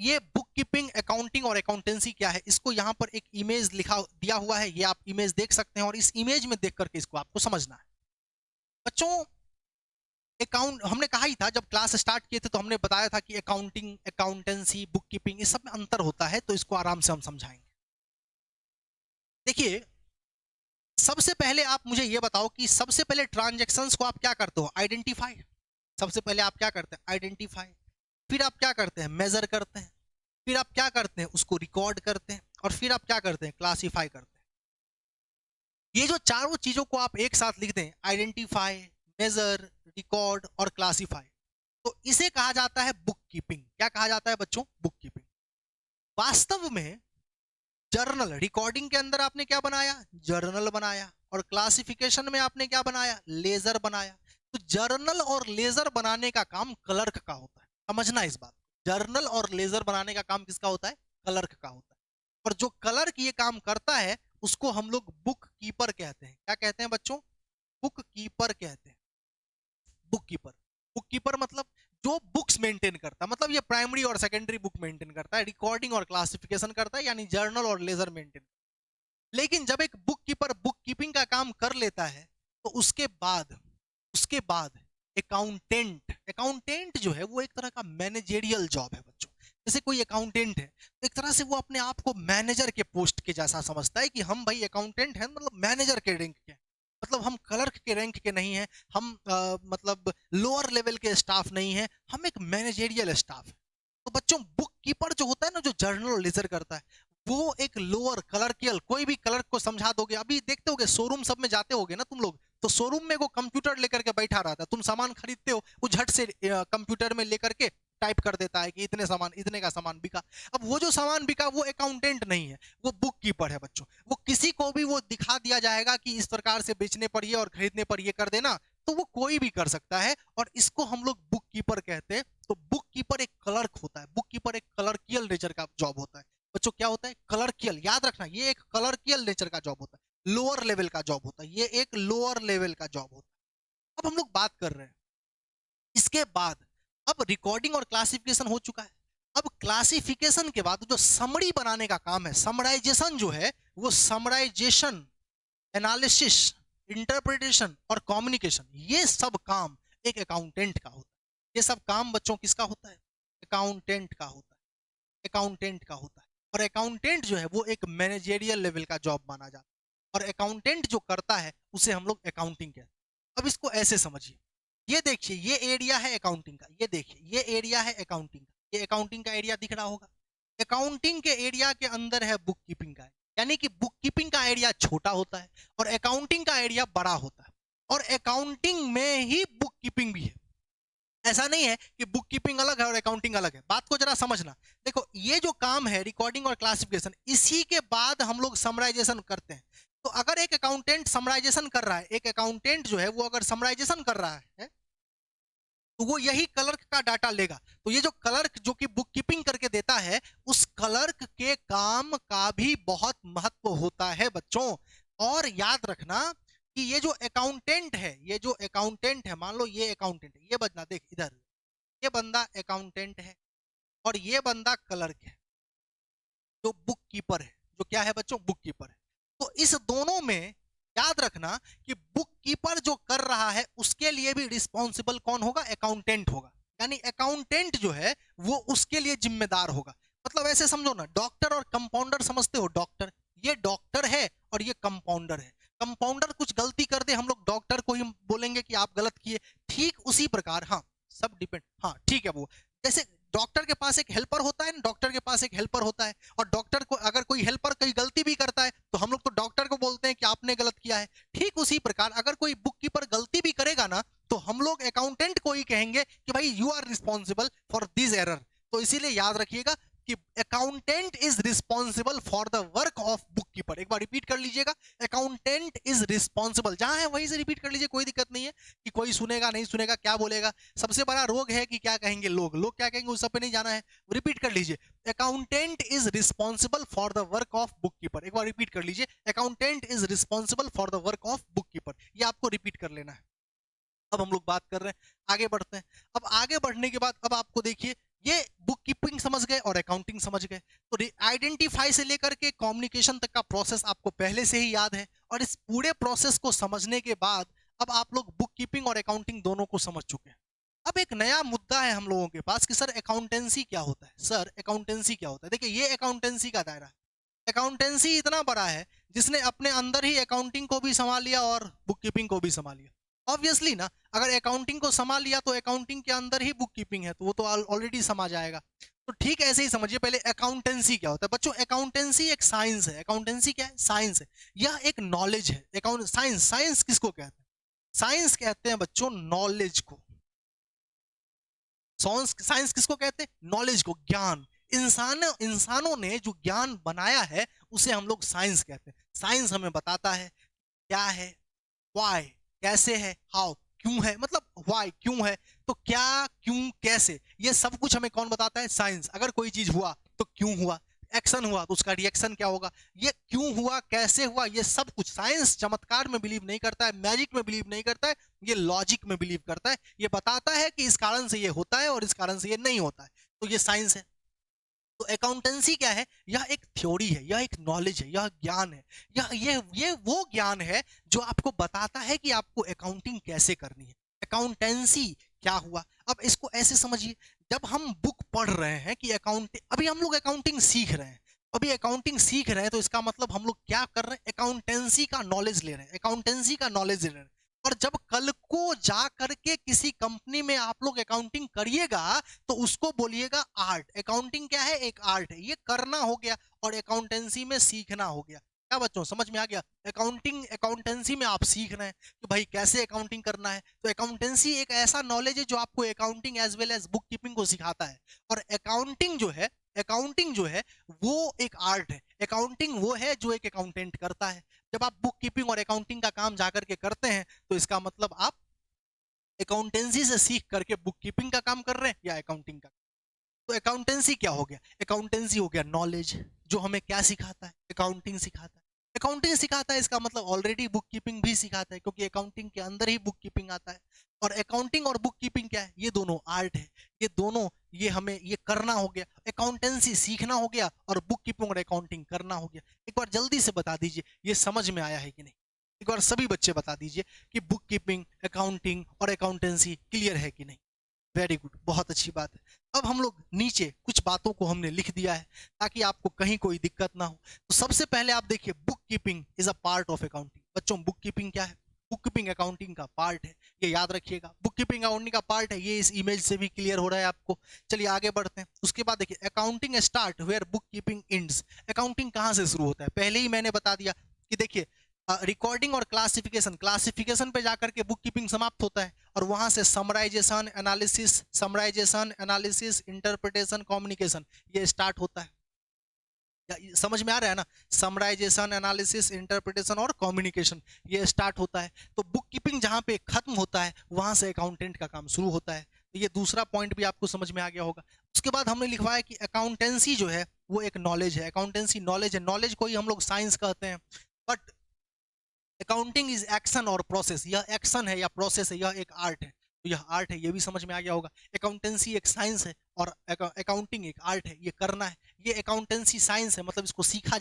ये बुक कीपिंग, अकाउंटिंग और अकाउंटेंसी क्या है, इसको यहाँ पर एक इमेज लिखा दिया हुआ है, ये आप इमेज देख सकते हैं, और इस इमेज में देख करके इसको आपको समझना है। बच्चों अकाउंट, हमने कहा ही था जब क्लास स्टार्ट किए थे तो हमने बताया था कि अकाउंटिंग, अकाउंटेंसी, बुक कीपिंग, इस सब में अंतर होता है, तो इसको आराम से हम समझाएंगे। देखिए सबसे पहले आप मुझे ये बताओ कि सबसे पहले ट्रांजैक्शंस को आप क्या करते हो, आइडेंटिफाई। सबसे पहले आप क्या करते हैं, आइडेंटिफाई। फिर आप क्या करते हैं, मेजर करते हैं। फिर आप क्या करते हैं, उसको रिकॉर्ड करते हैं। और फिर आप क्या करते हैं, क्लासीफाई करते हैं। ये जो चारों चीजों को आप एक साथ लिख दें, आइडेंटिफाई, मेजर, रिकॉर्ड और क्लासीफाई, तो इसे कहा जाता है बुक कीपिंग। क्या कहा जाता है बच्चों, बुक कीपिंग। वास्तव में जर्नल, रिकॉर्डिंग के अंदर आपने क्या बनाया, जर्नल बनाया, और क्लासिफिकेशन में आपने क्या बनाया, लेजर बनाया। तो जर्नल और लेजर बनाने का काम क्लर्क का होता है, समझना इस बात। जर्नल और लेजर बनाने का काम किसका होता है, क्लर्क का होता है। और जो क्लर्क ये काम करता है उसको हम लोग बुक कीपर कहते हैं। क्या कहते हैं बच्चों, बुक कीपर कहते हैं। बुक कीपर, बुक कीपर मतलब जो बुक्स मेंटेन करता है, मतलब ये प्राइमरी और सेकेंडरी बुक मेंटेन करता है, रिकॉर्डिंग और क्लासिफिकेशन करता है, यानी जर्नल और लेजर मेंटेन। लेकिन जब एक बुक कीपर बुक कीपिंग का काम कर लेता है तो उसके बाद अकाउंटेंट, अकाउंटेंट जो है वो एक तरह का मैनेजेरियल जॉब है बच्चों। जैसे कोई अकाउंटेंट है तो एक तरह से वो अपने आप को मैनेजर के पोस्ट के जैसा समझता है कि हम भाई अकाउंटेंट हैं, मतलब मैनेजर के रैंक के, मतलब हम क्लर्क के रैंक के नहीं हैं, हम मतलब लोअर लेवल के स्टाफ नहीं हैं, हम एक मैनेजेरियल स्टाफ है। तो बच्चों बुक कीपर जो होता है ना, जो जर्नल लेजर करता है, वो एक लोअर कलर्कियल, कोई भी कलर को समझा दोगे, अभी देखते होगे शोरूम सब में जाते होगे ना तुम लोग, तो शोरूम में वो कंप्यूटर लेकर के बैठा रहता है, तुम सामान खरीदते हो, वो झट से कंप्यूटर में लेकर के टाइप कर देता है कि इतने सामान, इतने का सामान बिका। अब वो जो सामान बिका वो अकाउंटेंट नहीं है, वो बुक कीपर है बच्चों। वो किसी को भी वो दिखा दिया जाएगा कि इस प्रकार से बेचने पर ये और खरीदने पर ये कर देना, तो वो कोई भी कर सकता है, और इसको हम लोग बुक कीपर कहते हैं। तो बुक कीपर एक क्लर्क होता है, बुक कीपर एक क्लर्कियल नेचर का जॉब होता है बच्चों। क्या होता है? क्लर्कियल, याद रखना, ये एक क्लर्कियल नेचर का जॉब होता है, लोअर लेवल का जॉब होता है, ये एक लोअर लेवल का जॉब होता है। अब हम लोग बात कर रहे हैं इसके बाद, अब रिकॉर्डिंग और क्लासिफिकेशन हो चुका है। अब क्लासिफिकेशन के बाद जो समरी बनाने का काम है, समराइजेशन जो है, वो समराइजेशन, एनालिसिस, इंटरप्रिटेशन और कम्युनिकेशन, ये सब काम एक अकाउंटेंट का होता है। ये सब काम बच्चों किसका होता है? अकाउंटेंट का होता है, अकाउंटेंट का होता है। और अकाउंटेंट जो है वो एक मैनेजेरियल लेवल का जॉब माना जाता है, और अकाउंटेंट जो करता है उसे हम लोग अकाउंटिंग कहते हैं। अब इसको ऐसे समझिए, ये देखिए ये एरिया है अकाउंटिंग का, ये देखिए ये एरिया है अकाउंटिंग का, ये अकाउंटिंग का एरिया दिख रहा होगा। अकाउंटिंग के एरिया के अंदर है बुक कीपिंग का, यानी कि बुक कीपिंग का एरिया छोटा होता है और अकाउंटिंग का एरिया बड़ा होता है, और अकाउंटिंग में ही बुक कीपिंग भी है। ऐसा नहीं है कि बुक कीपिंग अलग है और अकाउंटिंग अलग है, बात को जरा समझना। देखो ये जो काम है रिकॉर्डिंग और क्लासिफिकेशन, इसी के बाद हम लोग समराइजेशन करते हैं। तो अगर एक अकाउंटेंट समराइजेशन कर रहा है, एक अकाउंटेंट जो है वो अगर समराइजेशन कर रहा है, तो वो यही क्लर्क का डाटा लेगा। तो ये जो क्लर्क जो कि बुक कीपिंग करके देता है, उस क्लर्क के काम का भी बहुत महत्व होता है बच्चों। और याद रखना कि ये जो अकाउंटेंट है, ये जो अकाउंटेंट है, मान लो ये अकाउंटेंट है, ये बंदा देख इधर, ये बंदा अकाउंटेंट है और ये बंदा क्लर्क है, जो बुक कीपर है, जो क्या है बच्चों? बुक कीपर है। तो इस दोनों में याद रखना कि बुक कीपर जो कर रहा है उसके लिए भी रिस्पॉन्सिबल कौन होगा? अकाउंटेंट होगा। यानी अकाउंटेंट जो है वो उसके लिए जिम्मेदार होगा। मतलब ऐसे समझो ना, डॉक्टर और कंपाउंडर समझते हो? डॉक्टर, ये डॉक्टर है और ये कंपाउंडर है। कंपाउंडर कुछ गलती कर दे, हम लोग डॉक्टर को ही बोलेंगे कि आप गलत किए। ठीक उसी प्रकार, हाँ सब डिपेंड, हाँ ठीक है, वो जैसे डॉक्टर के पास एक हेल्पर होता है ना, डॉक्टर के पास एक हेल्पर होता है, और डॉक्टर को अगर कोई हेल्पर कोई गलती भी करता है तो हम लोग तो डॉक्टर को बोलते हैं कि आपने गलत किया है। ठीक उसी प्रकार अगर कोई बुक कीपर गलती भी करेगा ना, तो हम लोग अकाउंटेंट को ही कहेंगे कि भाई you are responsible for this error. तो इसीलिए याद रखिएगा कि accountant is responsible for the work of bookkeeper. एक बार रिपीट कर लीजिएगा, अकाउंटेंट इज रिस्पॉन्सिबल, जहां है वहीं से रिपीट कर लीजिए, कोई दिक्कत नहीं है कि कोई सुनेगा नहीं सुनेगा क्या बोलेगा। सबसे बड़ा रोग है कि क्या कहेंगे लोग, लोग क्या कहेंगे उस सब पे नहीं जाना है, रिपीट कर लीजिए। Accountant is responsible for the work of bookkeeper, एक बार रिपीट कर लीजिए, accountant is responsible for the work of book keeper, ये आपको रिपीट कर लेना है। अब हम लोग बात कर रहे हैं, आगे बढ़ते हैं। अब आगे बढ़ने के बाद अब आपको देखिए, ये बुक कीपिंग समझ गए और अकाउंटिंग समझ गए, तो आइडेंटिफाई से लेकर के कम्युनिकेशन तक का प्रोसेस आपको पहले से ही याद है। और इस पूरे प्रोसेस को समझने के बाद अब आप लोग बुक कीपिंग और अकाउंटिंग दोनों को समझ चुके हैं। अब एक नया मुद्दा है हम लोगों के पास कि सर अकाउंटेंसी क्या होता है, सर अकाउंटेंसी क्या होता है। देखिए ये अकाउंटेंसी का दायरा है। अकाउंटेंसी इतना बड़ा है जिसने अपने अंदर ही अकाउंटिंग को भी संभाल लिया और बुक कीपिंग को भी संभाल लिया। ऑब्वियसली ना, अगर अकाउंटिंग को संभाल लिया तो अकाउंटिंग के अंदर ही बुक कीपिंग है, तो वो तो ऑलरेडी समा जाएगा। तो ठीक ऐसे ही समझिए, पहले अकाउंटेंसी क्या होता है बच्चों। अकाउंटेंसी एक साइंस है। अकाउंटेंसी क्या है? साइंस है। यह एक नॉलेज है। अकाउंट साइंस, साइंस किसको कहते हैं? साइंस कहते हैं बच्चों नॉलेज को। साइंस किसको कहते हैं? नॉलेज को, ज्ञान। इंसानों ने जो ज्ञान बनाया है उसे हम लोग साइंस कहते हैं। साइंस हमें बताता है क्या है, व्हाई कैसे है, हाउ क्यों है, मतलब व्हाई क्यों है, तो क्या क्यों कैसे, ये सब कुछ हमें कौन बताता है? साइंस। अगर कोई चीज हुआ तो क्यों हुआ, एक्शन हुआ तो उसका रिएक्शन क्या होगा, ये क्यों हुआ कैसे हुआ, ये सब कुछ साइंस चमत्कार में बिलीव नहीं करता है, मैजिक में बिलीव नहीं करता है, ये लॉजिक में बिलीव करता है। ये बताता है कि इस कारण से ये होता है और इस कारण से ये नहीं होता है, तो ये साइंस है। तो अकाउंटेंसी क्या है? यह एक थ्योरी है, यह एक नॉलेज है, यह ज्ञान है। ये वो ज्ञान है जो आपको बताता है कि आपको अकाउंटिंग कैसे करनी है। अकाउंटेंसी क्या हुआ? अब इसको ऐसे समझिए, जब हम बुक पढ़ रहे हैं कि अकाउंट, अभी हम लोग अकाउंटिंग सीख रहे हैं, अभी अकाउंटिंग सीख रहे हैं, तो इसका मतलब हम लोग क्या कर रहे हैं? अकाउंटेंसी का नॉलेज ले रहे हैं, अकाउंटेंसी का नॉलेज ले रहे हैं। और जब कल को जा करके किसी कंपनी में आप लोग अकाउंटिंग करिएगा तो उसको बोलिएगा आर्ट। अकाउंटिंग क्या है? एक आर्ट है, ये करना हो गया और अकाउंटेंसी में सीखना हो गया। क्या बच्चों समझ में आ गया? अकाउंटिंग अकाउंटेंसी में आप सीख रहे हैं कि भाई कैसे अकाउंटिंग करना है। तो अकाउंटेंसी एक ऐसा नॉलेज है जो आपको accounting as well as bookkeeping को सिखाता है। और अकाउंटिंग जो है वो एक आर्ट है। अकाउंटिंग वो है जो एक अकाउंटेंट करता है। जब आप बुक कीपिंग और अकाउंटिंग का काम जाकर के करते हैं तो इसका मतलब आप अकाउंटेंसी से सीख करके बुक कीपिंग का काम कर रहे हैं या अकाउंटिंग का। तो अकाउंटेंसी क्या हो गया? अकाउंटेंसी हो गया नॉलेज, जो हमें क्या सिखाता है? अकाउंटिंग सिखाता है। अकाउंटिंग सिखाता है इसका मतलब ऑलरेडी बुक कीपिंग भी सिखाता है, क्योंकि अकाउंटिंग के अंदर ही बुक कीपिंग आता है। और अकाउंटिंग और बुक कीपिंग क्या है? ये दोनों आर्ट है। ये दोनों, ये हमें ये करना हो गया। अकाउंटेंसी सीखना हो गया और बुक कीपिंग और अकाउंटिंग करना हो गया। एक बार जल्दी से बता दीजिए ये समझ में आया है कि नहीं? एक बार सभी बच्चे बता दीजिए कि बुक कीपिंग, अकाउंटिंग और अकाउंटेंसी क्लियर है कि नहीं? वेरी गुड, बहुत अच्छी बात है। अब हम लोग नीचे कुछ बातों को हमने लिख दिया है ताकि आपको कहीं कोई दिक्कत ना हो। तो सबसे पहले आप देखिए, book keeping is a part of accounting. बच्चों, बुक कीपिंग क्या है? बुक कीपिंग अकाउंटिंग का पार्ट है, ये याद रखिएगा। बुक कीपिंग अकाउंटिंग का पार्ट है, ये इस इमेज से भी क्लियर हो रहा है आपको। चलिए आगे बढ़ते हैं। उसके बाद देखिए, accounting start where bookkeeping ends. Accounting कहाँ से शुरू होता है? पहले ही मैंने बता दिया कि देखिए, रिकॉर्डिंग और क्लासिफिकेशन, क्लासिफिकेशन पे जाकर के बुक कीपिंग समाप्त होता है और वहां से समराइजेशन एनालिसिस इंटरप्रिटेशन कम्युनिकेशन ये स्टार्ट होता है। समझ में आ रहा है ना? समराइजेशन एनालिसिस इंटरप्रिटेशन और कम्युनिकेशन ये स्टार्ट होता है। तो बुक कीपिंग जहां पे खत्म होता है वहां से अकाउंटेंट का काम शुरू होता है। तो ये दूसरा पॉइंट भी आपको समझ में आ गया होगा। उसके बाद हमने लिखवाया कि अकाउंटेंसी जो है वो एक नॉलेज है। अकाउंटेंसी नॉलेज है, नॉलेज को ही हम लोग साइंस कहते हैं। बट अकाउंटिंग इज एक्शन और प्रोसेस। यह एक्शन है या प्रोसेस है, यह एक आर्ट है। तो यह आर्ट है, ये भी समझ में आ गया होगा। अकाउंटेंसी एक साइंस है और अकाउंटिंग एक आर्ट है, ये करना है। ये अकाउंटेंसी साइंस है, मतलब इसको सीखा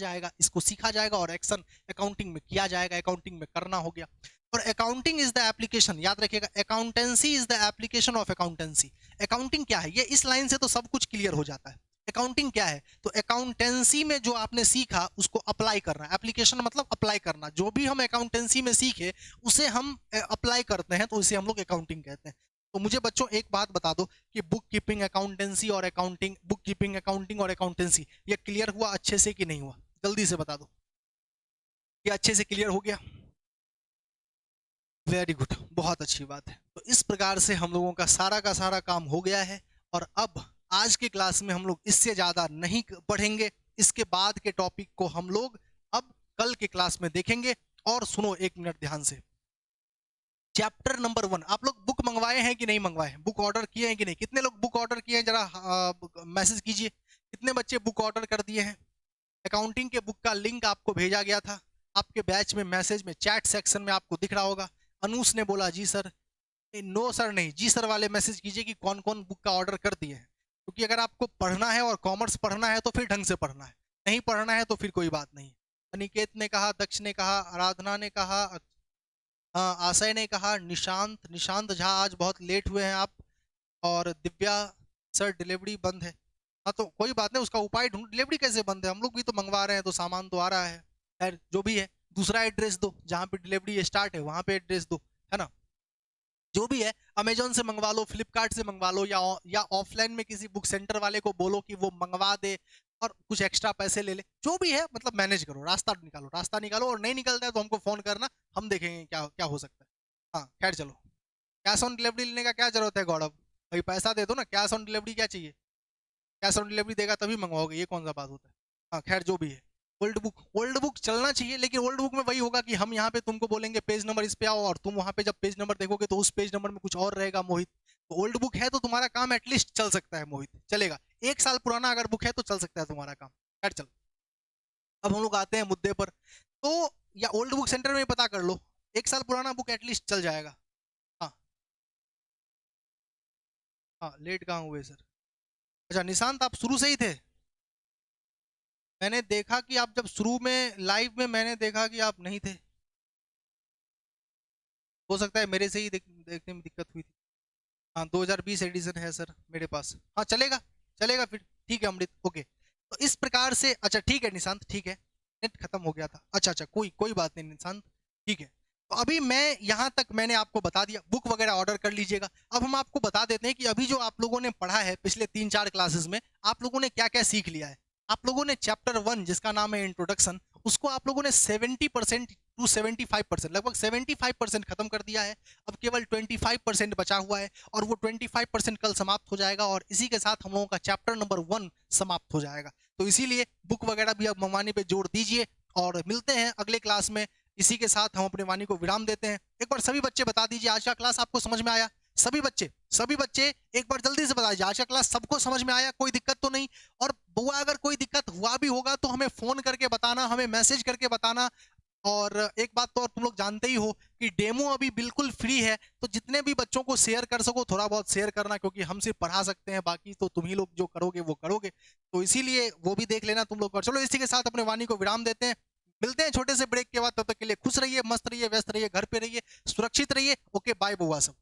जाएगा और एक्शन अकाउंटिंग में किया जाएगा, अकाउंटिंग में करना हो गया। और अकाउंटिंग इज द एप्लीकेशन, याद रखिएगा, accountancy is the application of accountancy. Accounting क्या है? ये इस लाइन से तो सब कुछ क्लियर हो जाता है। अकाउंटिंग क्या है? तो अकाउंटेंसी में जो आपने सीखा उसको अप्लाई करना। एप्लीकेशन मतलब अप्लाई करना। जो भी हम अकाउंटेंसी में सीखे उसे हम अप्लाई करते हैं, तो इसे हम लोग अकाउंटिंग कहते हैं। तो मुझे बच्चों एक बात बता दो कि बुक कीपिंग अकाउंटेंसी और अकाउंटिंग, बुक कीपिंग अकाउंटिंग और अकाउंटेंसी ये क्लियर हुआ अच्छे से कि नहीं हुआ? जल्दी से बता दो। ये अच्छे से क्लियर हो गया? वेरी गुड, बहुत अच्छी बात है। तो इस प्रकार से हम लोगों का सारा काम हो गया है। और अब आज की क्लास में हम लोग इससे ज्यादा नहीं पढ़ेंगे। इसके बाद के टॉपिक को हम लोग अब कल के क्लास में देखेंगे। और सुनो एक मिनट ध्यान से, चैप्टर नंबर 1, आप लोग बुक मंगवाए हैं कि नहीं मंगवाए हैं? बुक ऑर्डर किए हैं कि नहीं? कितने लोग बुक ऑर्डर किए हैं जरा मैसेज कीजिए। कितने बच्चे बुक ऑर्डर कर दिए हैं? अकाउंटिंग के बुक का लिंक आपको भेजा गया था आपके बैच में, मैसेज में, चैट सेक्शन में आपको दिख रहा होगा। अनूस ने बोला जी सर। नो सर नहीं, जी सर वाले मैसेज कीजिए कि कौन कौन बुक का ऑर्डर कर दिए हैं। क्योंकि अगर आपको पढ़ना है और कॉमर्स पढ़ना है तो फिर ढंग से पढ़ना है, नहीं पढ़ना है तो फिर कोई बात नहीं। अनिकेत ने कहा, दक्ष ने कहा, आराधना ने कहा, हाँ आशय ने कहा, निशांत निशांत झा आज बहुत लेट हुए हैं आप। और दिव्या सर डिलीवरी बंद है। हाँ तो कोई बात नहीं, उसका उपाय ढूंढ। डिलीवरी कैसे बंद है? हम लोग भी तो मंगवा रहे हैं, तो सामान तो आ रहा है। खैर जो भी है, दूसरा एड्रेस दो जहाँ पे डिलीवरी स्टार्ट है, वहां पे एड्रेस दो, है ना? जो भी है, अमेजोन से मंगवा लो, फ्लिपकार्ट से मंगवा लो, या ऑफलाइन में किसी बुक सेंटर वाले को बोलो कि वो मंगवा दे और कुछ एक्स्ट्रा पैसे ले ले। जो भी है मतलब मैनेज करो, रास्ता निकालो। और नहीं निकलता है तो हमको फोन करना, हम देखेंगे क्या क्या हो सकता है। हाँ खैर चलो, कैश ऑन डिलीवरी लेने का क्या जरूरत है गौरव भाई? पैसा दे दो ना, कैश ऑन डिलीवरी क्या चाहिए? कैश ऑन डिलीवरी देगा तभी मंगवाओगे, ये कौन सा बात होता है? हाँ खैर जो भी है, ओल्ड बुक चलना चाहिए, लेकिन ओल्ड बुक में वही होगा कि हम यहाँ पे तुमको बोलेंगे पेज नंबर इस पे आओ, और तुम वहां पे जब पेज नंबर देखोगे तो उस पेज नंबर में कुछ और रहेगा मोहित। तो ओल्ड बुक है तो तुम्हारा काम एटलीस्ट चल सकता है मोहित, चलेगा। 1 साल पुराना अगर बुक है तो चल सकता है तुम्हारा काम। खैर चलो, अब हम लोग आते हैं मुद्दे पर। तो या ओल्ड बुक सेंटर में पता कर लो, 1 साल पुराना बुक एटलीस्ट चल जाएगा। हाँ हाँ, लेट कहाँ हुए सर? अच्छा निशांत, आप शुरू से ही थे? मैंने देखा कि आप जब शुरू में लाइव में, मैंने देखा कि आप नहीं थे। हो सकता है मेरे से ही देखने में दिक्कत हुई थी। हाँ 2020 एडिशन है सर मेरे पास। हाँ चलेगा, चलेगा फिर, ठीक है अमृत, ओके। तो इस प्रकार से, अच्छा ठीक है निशांत, ठीक है, नेट खत्म हो गया था। अच्छा अच्छा, कोई कोई बात नहीं निशांत, ठीक है। तो अभी मैं यहाँ तक मैंने आपको बता दिया, बुक वगैरह ऑर्डर कर लीजिएगा। अब हम आपको बता देते हैं कि अभी जो आप लोगों ने पढ़ा है पिछले 3-4 क्लासेस में, आप लोगों ने क्या क्या सीख लिया है। आप लोगों ने चैप्टर 1 जिसका नाम है इंट्रोडक्शन, उसको आप लोगों ने 70% टू 75%, लगभग 75% खत्म कर दिया है। अब केवल 25% बचा हुआ है और वो 25% कल समाप्त हो जाएगा और इसी के साथ हम लोगों का चैप्टर नंबर 1 समाप्त हो जाएगा। तो इसीलिए बुक वगैरह भी अब मंगवाने पे जोर दीजिए और मिलते हैं अगले क्लास में। इसी के साथ हम अपने वाणी को विराम देते हैं। एक बार सभी बच्चे बता दीजिए आज का क्लास आपको समझ में आया? सभी बच्चे एक बार जल्दी से बता दीजिए आज का क्लास सबको समझ में आया, कोई दिक्कत तो नहीं? और बुआ अगर कोई दिक्कत हुआ भी होगा तो हमें फोन करके बताना, हमें मैसेज करके बताना। और एक बात तो और तुम लोग जानते ही हो कि डेमो अभी बिल्कुल फ्री है, तो जितने भी बच्चों को शेयर कर सको थोड़ा बहुत शेयर करना, क्योंकि हम सिर्फ पढ़ा सकते हैं, बाकी तो तुम ही लोग जो करोगे वो करोगे। तो इसीलिए वो भी देख लेना तुम लोग। और चलो इसी के साथ अपने वाणी को विराम देते हैं। मिलते हैं छोटे से ब्रेक के बाद, तब तक के लिए खुश रहिए, मस्त रहिए, व्यस्त रहिए, घर पे रहिए, सुरक्षित रहिए। ओके बाय बुआ सब।